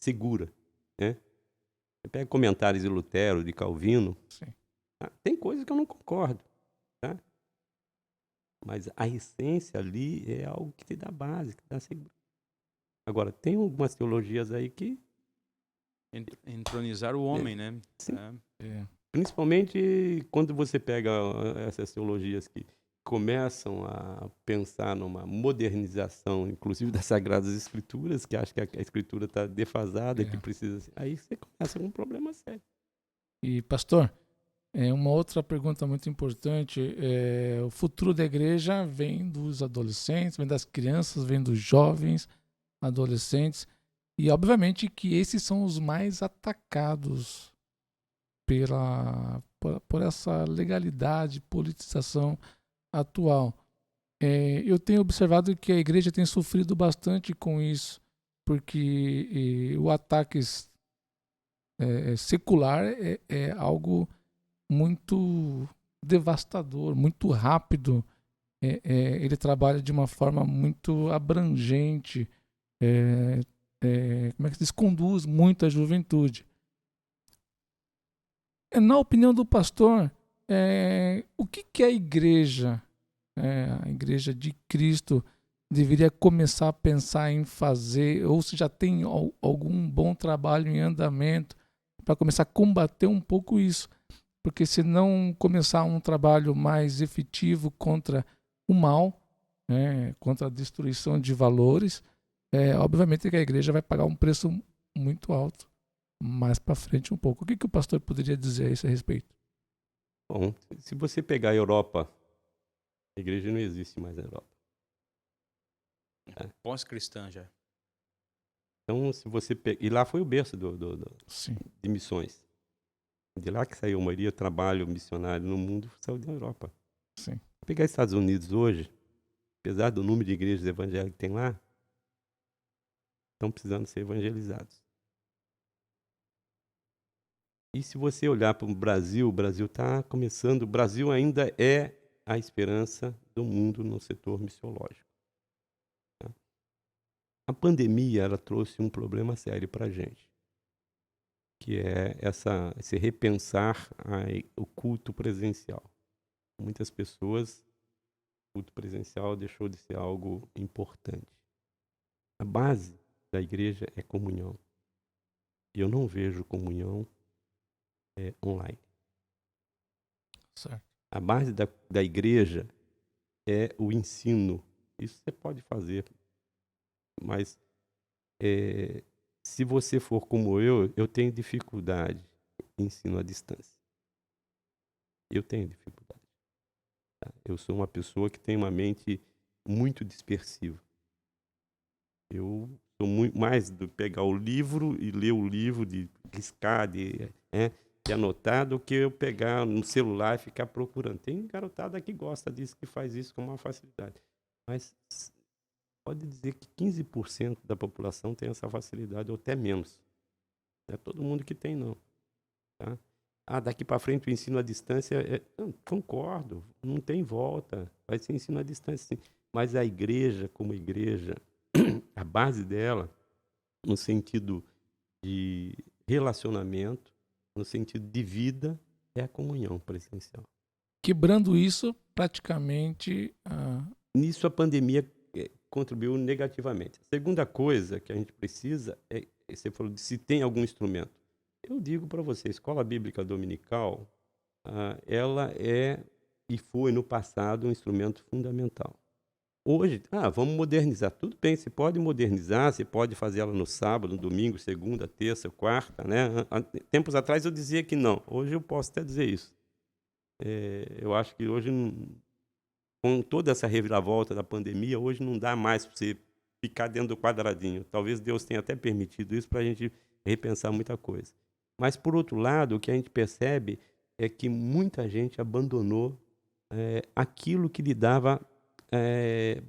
segura, né? Você pega comentários de Lutero, de Calvino, tem coisas que eu não concordo, tá? Mas a essência ali é algo que te dá base, que te dá segurança. Agora, tem algumas teologias aí que... Entronizar o homem, né? Sim. Principalmente quando você pega essas teologias que começam a pensar numa modernização, inclusive das Sagradas Escrituras, que acha que a Escritura está defasada, que precisa... Aí você começa com um problema sério. E, pastor, Uma outra pergunta muito importante o futuro da igreja vem dos adolescentes, vem das crianças, vem dos jovens, adolescentes, e obviamente que esses são os mais atacados por essa legalidade, politização atual. Eu tenho observado que a igreja tem sofrido bastante com isso, porque o ataque secular é algo muito devastador, muito rápido. Ele trabalha de uma forma muito abrangente, como é que se diz? Conduz muito a juventude. Na opinião do pastor, o que a igreja de Cristo, deveria começar a pensar em fazer, ou se já tem algum bom trabalho em andamento para começar a combater um pouco isso? Porque se não começar um trabalho mais efetivo contra o mal, contra a destruição de valores, obviamente que a igreja vai pagar um preço muito alto mais para frente um pouco. O que o pastor poderia dizer a esse respeito? Bom, se você pegar a Europa, a igreja não existe mais na Europa. Pós-cristã já. Então, se você e lá foi o berço Sim. de missões. De lá que saiu a maioria do trabalho missionário no mundo, saiu da Europa. Sim. Se pegar os Estados Unidos hoje, apesar do número de igrejas evangélicas que tem lá, estão precisando ser evangelizados. E se você olhar para o Brasil está começando, o Brasil ainda é a esperança do mundo no setor missiológico. Tá? A pandemia, ela trouxe um problema sério para a gente, que é esse repensar o culto presencial. Muitas pessoas, o culto presencial deixou de ser algo importante. A base da igreja é comunhão. E eu não vejo comunhão online. Certo. A base da igreja é o ensino. Isso você pode fazer, mas se você for como eu tenho dificuldade em ensino à distância. Eu tenho dificuldade. Tá? Eu sou uma pessoa que tem uma mente muito dispersiva. Eu sou muito mais de pegar o livro e ler o livro, de riscar, de anotar, do que eu pegar no celular e ficar procurando. Tem garotada que gosta disso, que faz isso com uma facilidade. Mas pode dizer que 15% da população tem essa facilidade, ou até menos. Não é todo mundo que tem, não. Tá? Daqui para frente o ensino à distância, concordo, não tem volta. Vai ser ensino à distância, sim. Mas a igreja, como igreja, a base dela, no sentido de relacionamento, no sentido de vida, é a comunhão presencial. Quebrando isso, praticamente... Nisso a pandemia contribuiu negativamente. A segunda coisa que a gente precisa você falou de se tem algum instrumento. Eu digo para você, a Escola Bíblica Dominical, ela é e foi no passado um instrumento fundamental. Hoje, vamos modernizar. Tudo bem, você pode modernizar, você pode fazer ela no sábado, no domingo, segunda, terça, quarta, né? Tempos atrás eu dizia que não. Hoje eu posso até dizer isso. Eu acho que hoje, com toda essa reviravolta da pandemia, hoje não dá mais para você ficar dentro do quadradinho. Talvez Deus tenha até permitido isso para a gente repensar muita coisa. Mas, por outro lado, o que a gente percebe é que muita gente abandonou aquilo que lhe dava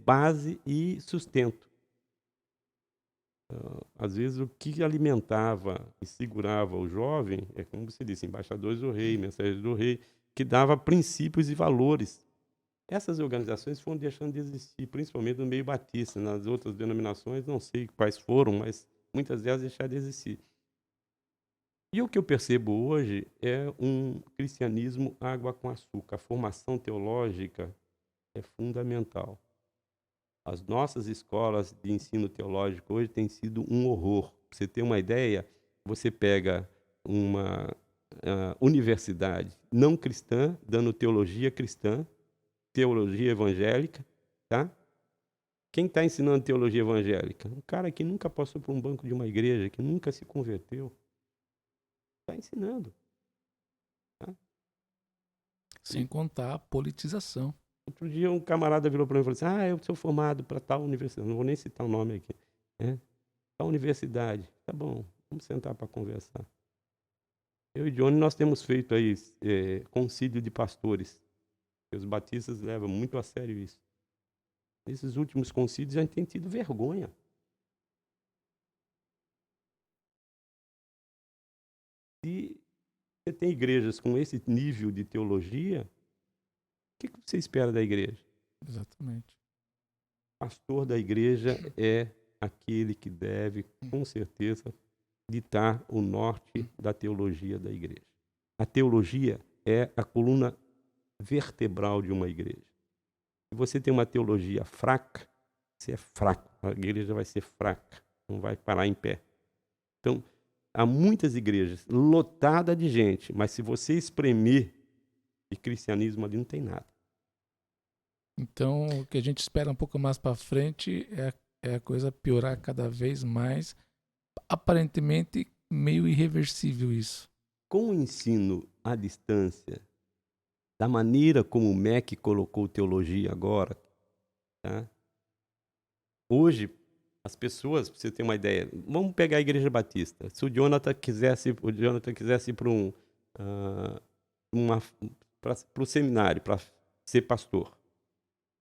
base e sustento. Às vezes, o que alimentava e segurava o jovem é, como você disse, embaixadores do rei, mensageiros do rei, que dava princípios e valores. Essas organizações foram deixando de existir, principalmente no meio batista. Nas outras denominações, não sei quais foram, mas muitas delas deixaram de existir. E o que eu percebo hoje é um cristianismo água com açúcar. A formação teológica é fundamental. As nossas escolas de ensino teológico hoje têm sido um horror. Para você ter uma ideia, você pega uma universidade não cristã, dando teologia cristã, teologia evangélica, tá? Quem está ensinando teologia evangélica? Um cara que nunca passou por um banco de uma igreja, que nunca se converteu. Está ensinando. Tá? Sem contar a politização. Outro dia um camarada virou para mim e falou assim, eu sou formado para tal universidade, não vou nem citar o nome aqui, né? Tal universidade. Tá bom, vamos sentar para conversar. Eu e Johnny, nós temos feito aí concílio de pastores. Os batistas levam muito a sério isso. Nesses últimos concílios a gente tem tido vergonha. Se você tem igrejas com esse nível de teologia, o que você espera da igreja? Exatamente. O pastor da igreja é aquele que deve, com certeza, ditar o norte da teologia da igreja. A teologia é a coluna vertebral de uma igreja. Se você tem uma teologia fraca, você é fraco. A igreja vai ser fraca, não vai parar em pé. Então, há muitas igrejas lotadas de gente, mas se você espremer de cristianismo ali, não tem nada. Então, o que a gente espera um pouco mais para frente é a coisa piorar cada vez mais. Aparentemente, meio irreversível isso. Com o ensino à distância, da maneira como o MEC colocou teologia agora, tá? Hoje, as pessoas, para você ter uma ideia, vamos pegar a Igreja Batista. Se o Jonathan quisesse ir para o seminário, para ser pastor,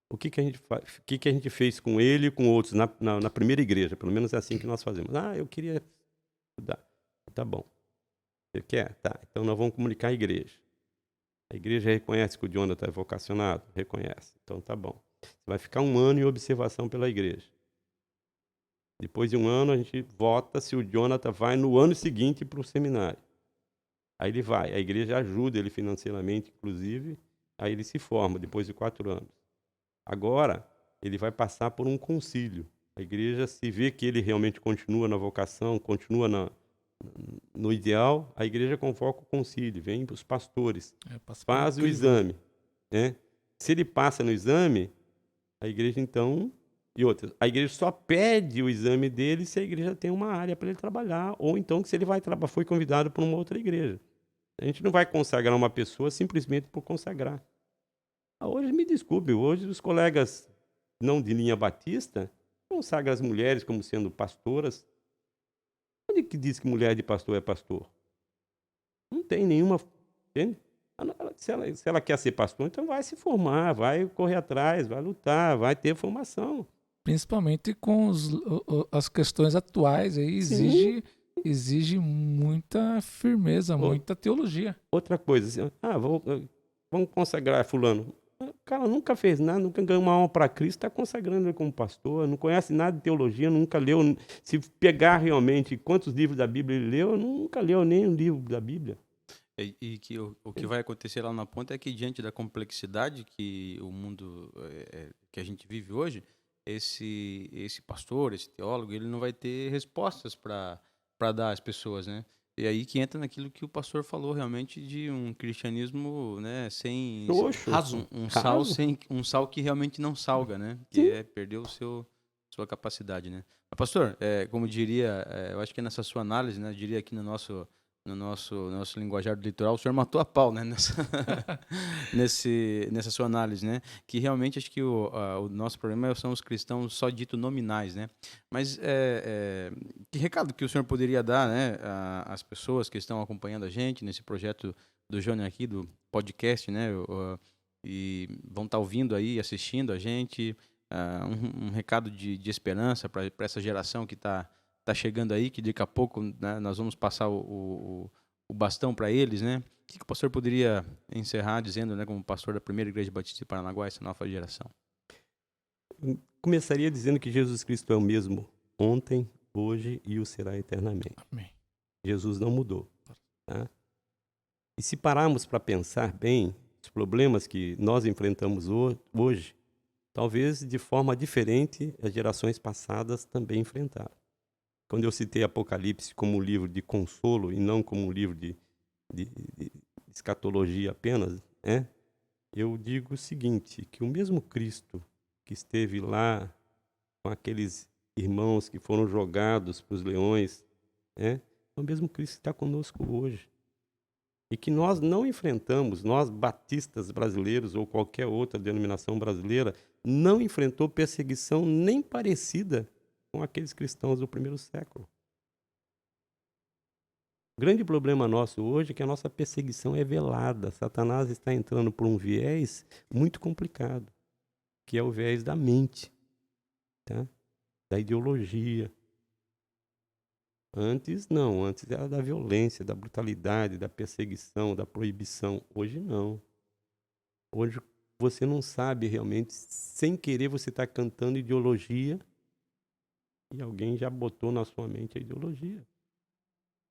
o que a gente fez com ele e com outros na primeira igreja? Pelo menos é assim que nós fazemos. Eu queria estudar. Tá bom. Você quer? Tá. Então nós vamos comunicar à igreja. A igreja reconhece que o Jonathan é vocacionado? Reconhece. Então tá bom. Você vai ficar 1 ano em observação pela igreja. Depois de 1 ano, a gente vota se o Jonathan vai no ano seguinte para o seminário. Aí ele vai. A igreja ajuda ele financeiramente, inclusive. Aí ele se forma depois de 4 anos. Agora, ele vai passar por um concílio. A igreja, se vê que ele realmente continua na vocação, continua no ideal, a igreja convoca o concílio, vem os pastores, faz o exame, né? Se ele passa no exame, a igreja então... E outra, a igreja só pede o exame dele se a igreja tem uma área para ele trabalhar, ou então que se ele foi convidado para uma outra igreja. A gente não vai consagrar uma pessoa simplesmente por consagrar. Hoje, me desculpe, hoje os colegas não de linha batista consagram as mulheres como sendo pastoras. Onde que diz que mulher de pastor é pastor? Não tem nenhuma... Entende? Se ela quer ser pastor, então vai se formar, vai correr atrás, vai lutar, vai ter formação. Principalmente com as questões atuais, aí exige muita firmeza, muita teologia. Outra coisa, vamos consagrar fulano. O cara nunca fez nada, nunca ganhou uma alma para Cristo, está consagrando ele como pastor, não conhece nada de teologia, nunca leu. Se pegar realmente quantos livros da Bíblia ele leu, nunca leu nem um livro da Bíblia. E que o que vai acontecer lá na ponta é que, diante da complexidade que o mundo que a gente vive hoje, esse pastor, esse teólogo, ele não vai ter respostas para dar às pessoas, né? E aí que entra naquilo que o pastor falou, realmente, de um cristianismo, né, sem raso, um sal que realmente não salga, né? Que perdeu sua capacidade, né? Mas, pastor, como diria, eu acho que nessa sua análise, né, eu diria aqui no nosso linguajar do litoral, o senhor matou a pau, né, nessa sua análise, né, que realmente acho que o nosso problema são os cristãos só dito nominais, né, mas que recado que o senhor poderia dar, né, às pessoas que estão acompanhando a gente nesse projeto do Jônio aqui, do podcast, né, e vão estar ouvindo aí, assistindo a gente, um recado de esperança para essa geração que está chegando aí, que daqui a pouco, né, nós vamos passar o bastão para eles, né? O que o pastor poderia encerrar dizendo, né, como pastor da primeira igreja batista de Paranaguá, essa nova geração? Começaria dizendo que Jesus Cristo é o mesmo ontem, hoje e o será eternamente. Amém. Jesus não mudou. Tá? E se pararmos para pensar bem, os problemas que nós enfrentamos hoje, talvez de forma diferente as gerações passadas também enfrentaram. Quando eu citei Apocalipse como um livro de consolo e não como um livro de escatologia apenas, né? Eu digo o seguinte, que o mesmo Cristo que esteve lá com aqueles irmãos que foram jogados para os leões, né? É o mesmo Cristo que está conosco hoje. E que nós não enfrentamos, nós batistas brasileiros ou qualquer outra denominação brasileira, não enfrentou perseguição nem parecida com aqueles cristãos do primeiro século. O grande problema nosso hoje é que a nossa perseguição é velada. Satanás está entrando por um viés muito complicado, que é o viés da mente, tá? Da ideologia. Antes não, antes era da violência, da brutalidade, da perseguição, da proibição. Hoje não. Hoje você não sabe realmente, sem querer você está cantando ideologia e alguém já botou na sua mente a ideologia.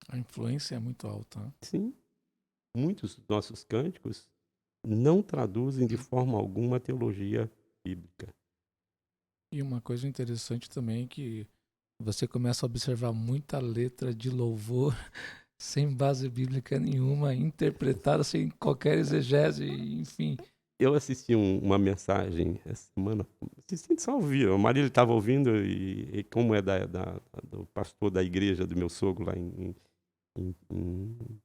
A influência é muito alta, né? Sim, muitos dos nossos cânticos não traduzem de forma alguma a teologia bíblica. E uma coisa interessante também é que você começa a observar muita letra de louvor sem base bíblica nenhuma, interpretada sem qualquer exegese, enfim. Eu assisti uma mensagem essa semana, assistindo só ouvir. O marido estava ouvindo e como é do pastor da igreja do meu sogro lá em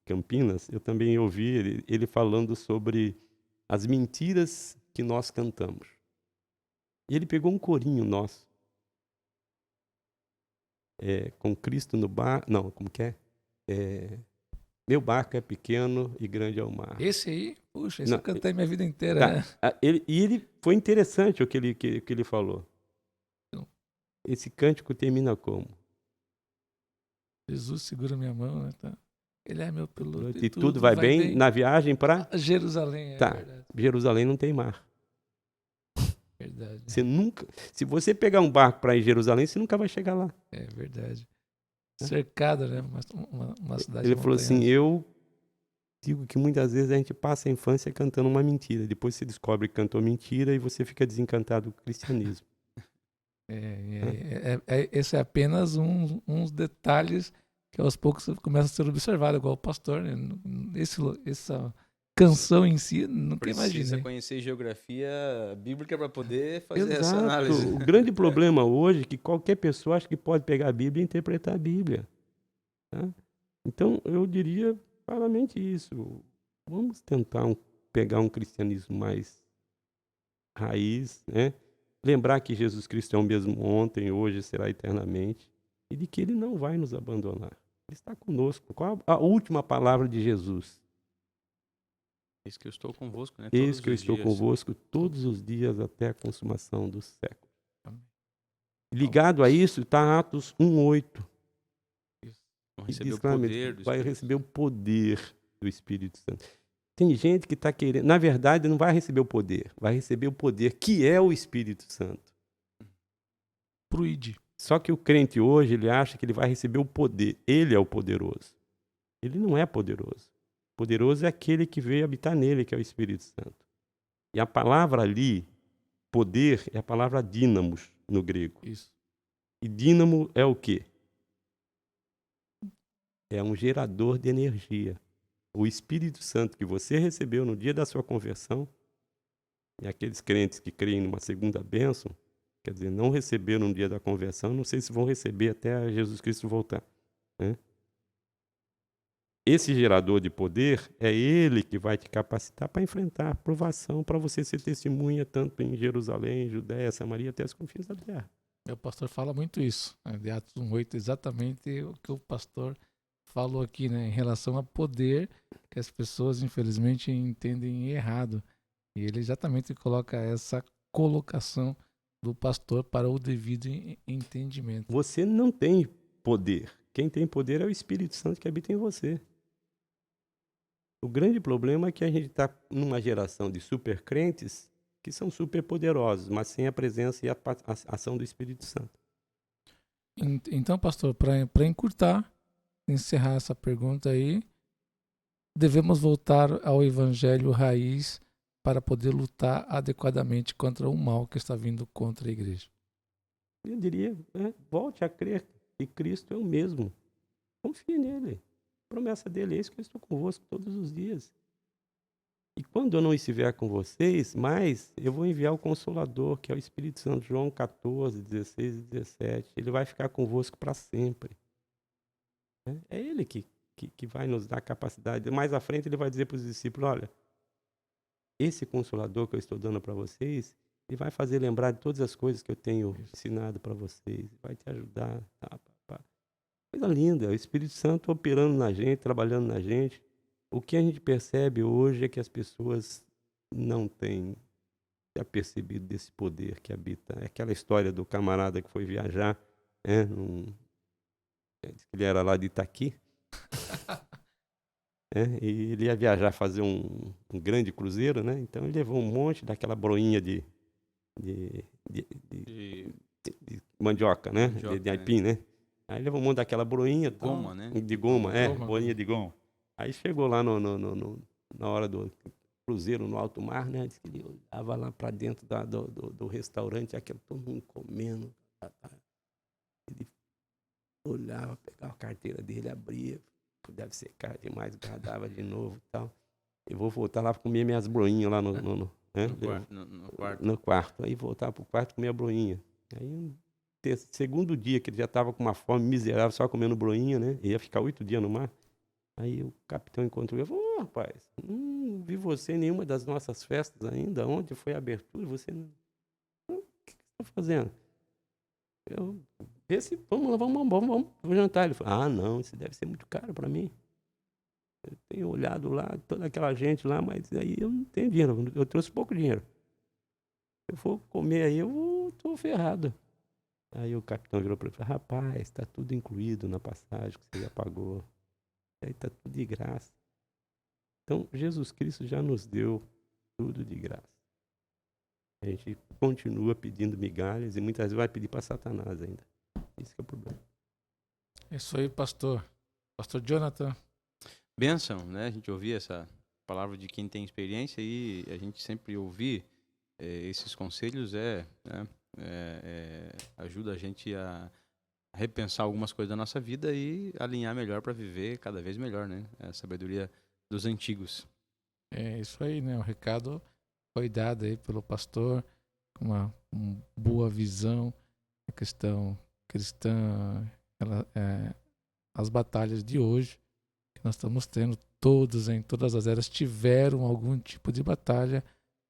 Campinas, eu também ouvi ele falando sobre as mentiras que nós cantamos. E ele pegou um corinho nosso, com Cristo no bar... Não, como que é? Meu barco é pequeno e grande é o mar. Esse aí, puxa, esse Não, eu cantei minha vida inteira, tá. né? Ele foi interessante o que ele falou. Esse cântico termina como? Jesus segura minha mão, né? Tá? Ele é meu piloto E tudo vai bem na viagem para Jerusalém, tá. Verdade. Jerusalém não tem mar. Verdade. Se você pegar um barco para ir em Jerusalém, você nunca vai chegar lá. É verdade. Cercada, né? Uma cidade Ele falou assim, montanhosa. eu digo que muitas vezes a gente passa a infância cantando uma mentira. Depois você descobre que cantou mentira e você fica desencantado com o cristianismo. Esse é apenas uns detalhes que aos poucos começam a ser observados, igual o pastor, né? Essa canção em si, nunca imaginei. Precisa conhecer geografia bíblica para poder fazer essa Exato. análise. O grande problema hoje é que qualquer pessoa acha que pode pegar a Bíblia e interpretar a Bíblia. Tá? Então, eu diria claramente isso. Vamos tentar pegar um cristianismo mais raiz, né? Lembrar que Jesus Cristo é o mesmo ontem, hoje, será eternamente, e de que Ele não vai nos abandonar. Ele está conosco. Qual a última palavra de Jesus? Eis que eu estou convosco, né? Eis que eu estou dias. convosco todos os dias até a consumação dos séculos. Amém. Ligado a isso está Atos 1:8. Vão Que receber diz o claramente poder que do vai Espírito. receber o poder do Espírito Santo. Tem gente que está querendo... Na verdade, não vai receber o poder. Vai receber o poder que é o Espírito Santo. Pruide. Só que o crente hoje, ele acha que ele vai receber o poder. Ele é o poderoso. Ele não é poderoso. Poderoso é aquele que veio habitar nele, que é o Espírito Santo. E a palavra ali, poder, é a palavra dínamos no grego. Isso. E dínamo é o quê? É um gerador de energia. O Espírito Santo que você recebeu no dia da sua conversão, e aqueles crentes que creem numa segunda bênção, quer dizer, não receberam no dia da conversão, não sei se vão receber até Jesus Cristo voltar, né? Esse gerador de poder é ele que vai te capacitar para enfrentar a provação, para você ser testemunha tanto em Jerusalém, Judéia, Samaria, até os confins da terra. O pastor fala muito isso, né? De Atos 1:8, exatamente o que o pastor falou aqui, né? Em relação a poder, que as pessoas, infelizmente, entendem errado. E ele exatamente coloca essa colocação do pastor para o devido entendimento. Você não tem poder. Quem tem poder é o Espírito Santo que habita em você. O grande problema é que a gente está numa geração de super crentes que são super poderosos, mas sem a presença e a ação do Espírito Santo. Então, pastor, para encurtar, encerrar essa pergunta aí, devemos voltar ao evangelho raiz para poder lutar adequadamente contra o mal que está vindo contra a igreja. Eu diria, volte a crer que Cristo é o mesmo. Confie nele. A promessa dele é isso, que eu estou convosco todos os dias. E quando eu não estiver com vocês, mas eu vou enviar o Consolador, que é o Espírito Santo, João 14, 16 e 17. Ele vai ficar convosco para sempre. É ele que que vai nos dar capacidade. Mais à frente ele vai dizer para os discípulos, olha, esse Consolador que eu estou dando para vocês, ele vai fazer lembrar de todas as coisas que eu tenho ensinado para vocês, vai te ajudar. Coisa linda, o Espírito Santo operando na gente, trabalhando na gente. O que a gente percebe hoje é que as pessoas não têm já percebido desse poder que habita. É aquela história do camarada que foi viajar, ele era lá de Itaqui, e ele ia viajar, fazer um grande cruzeiro, né? Então ele levou um monte daquela broinha de mandioca, né? De aipim, né? Aí levou um monte daquela broinha. Goma, né? De goma, bolinha de goma. Aí chegou lá na hora do cruzeiro, no alto mar, né? Diz que ele olhava lá para dentro do restaurante, aquele todo mundo comendo. Ele olhava, pegava a carteira dele, abria, deve ser caro demais, guardava de novo e tal. Eu vou voltar lá para comer minhas broinhas lá no quarto. No quarto. Aí voltava para o quarto comer a broinha. Aí, segundo dia que ele já estava com uma fome miserável, só comendo broinha, né? Ia ficar 8 dias no mar. Aí o capitão encontrou ele e falou, rapaz, não vi você em nenhuma das nossas festas ainda. Ontem foi a abertura, você não... O que você está fazendo? Vamos lá, vamos jantar. Ele falou, não, isso deve ser muito caro para mim. Eu tenho olhado lá, toda aquela gente lá, mas aí eu não tenho dinheiro, eu trouxe pouco dinheiro. Se eu for comer aí, eu estou ferrado. Aí o capitão virou para ele e falou, rapaz, está tudo incluído na passagem que você já pagou. Aí está tudo de graça. Então, Jesus Cristo já nos deu tudo de graça. A gente continua pedindo migalhas e muitas vezes vai pedir para Satanás ainda. Esse que é o problema. É isso aí, pastor. Pastor Jonathan. Bênção, né? A gente ouvir essa palavra de quem tem experiência e a gente sempre ouvir esses conselhos ajuda a gente a repensar algumas coisas da nossa vida e alinhar melhor para viver cada vez melhor, né? A sabedoria dos antigos. É isso aí, né? O recado foi dado aí pelo pastor, com uma boa visão, a questão cristã, as batalhas de hoje que nós estamos tendo, todos em todas as eras tiveram algum tipo de batalha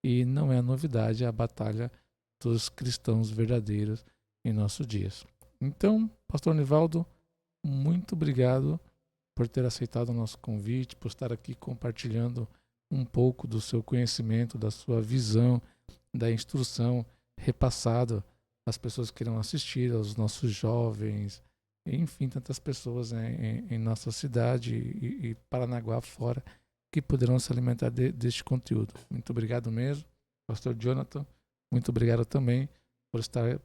e não é novidade a batalha dos cristãos verdadeiros em nossos dias. Então, pastor Nivaldo, muito obrigado por ter aceitado o nosso convite, por estar aqui compartilhando um pouco do seu conhecimento, da sua visão, da instrução repassada às pessoas que irão assistir, aos nossos jovens, enfim, tantas pessoas em nossa cidade e Paranaguá fora que poderão se alimentar deste conteúdo. Muito obrigado mesmo, pastor Jonathan. Muito obrigado também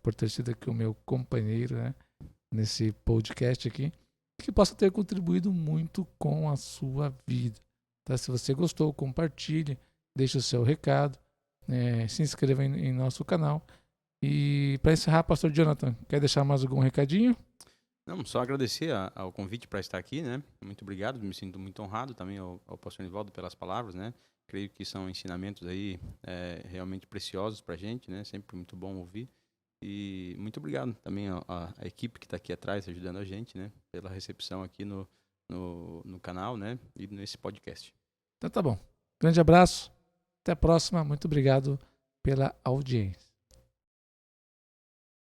por ter sido aqui o meu companheiro, né, nesse podcast aqui, que possa ter contribuído muito com a sua vida. Tá? Se você gostou, compartilhe, deixe o seu recado, se inscreva em nosso canal. E para encerrar, pastor Jonathan, quer deixar mais algum recadinho? Não, só agradecer ao convite para estar aqui, né? Muito obrigado, me sinto muito honrado também ao pastor Nivaldo pelas palavras, né? Creio que são ensinamentos aí realmente preciosos para a gente, né? Sempre muito bom ouvir. E muito obrigado também à equipe que está aqui atrás ajudando a gente, né? Pela recepção aqui no canal, né? E nesse podcast. Então tá bom. Grande abraço. Até a próxima. Muito obrigado pela audiência.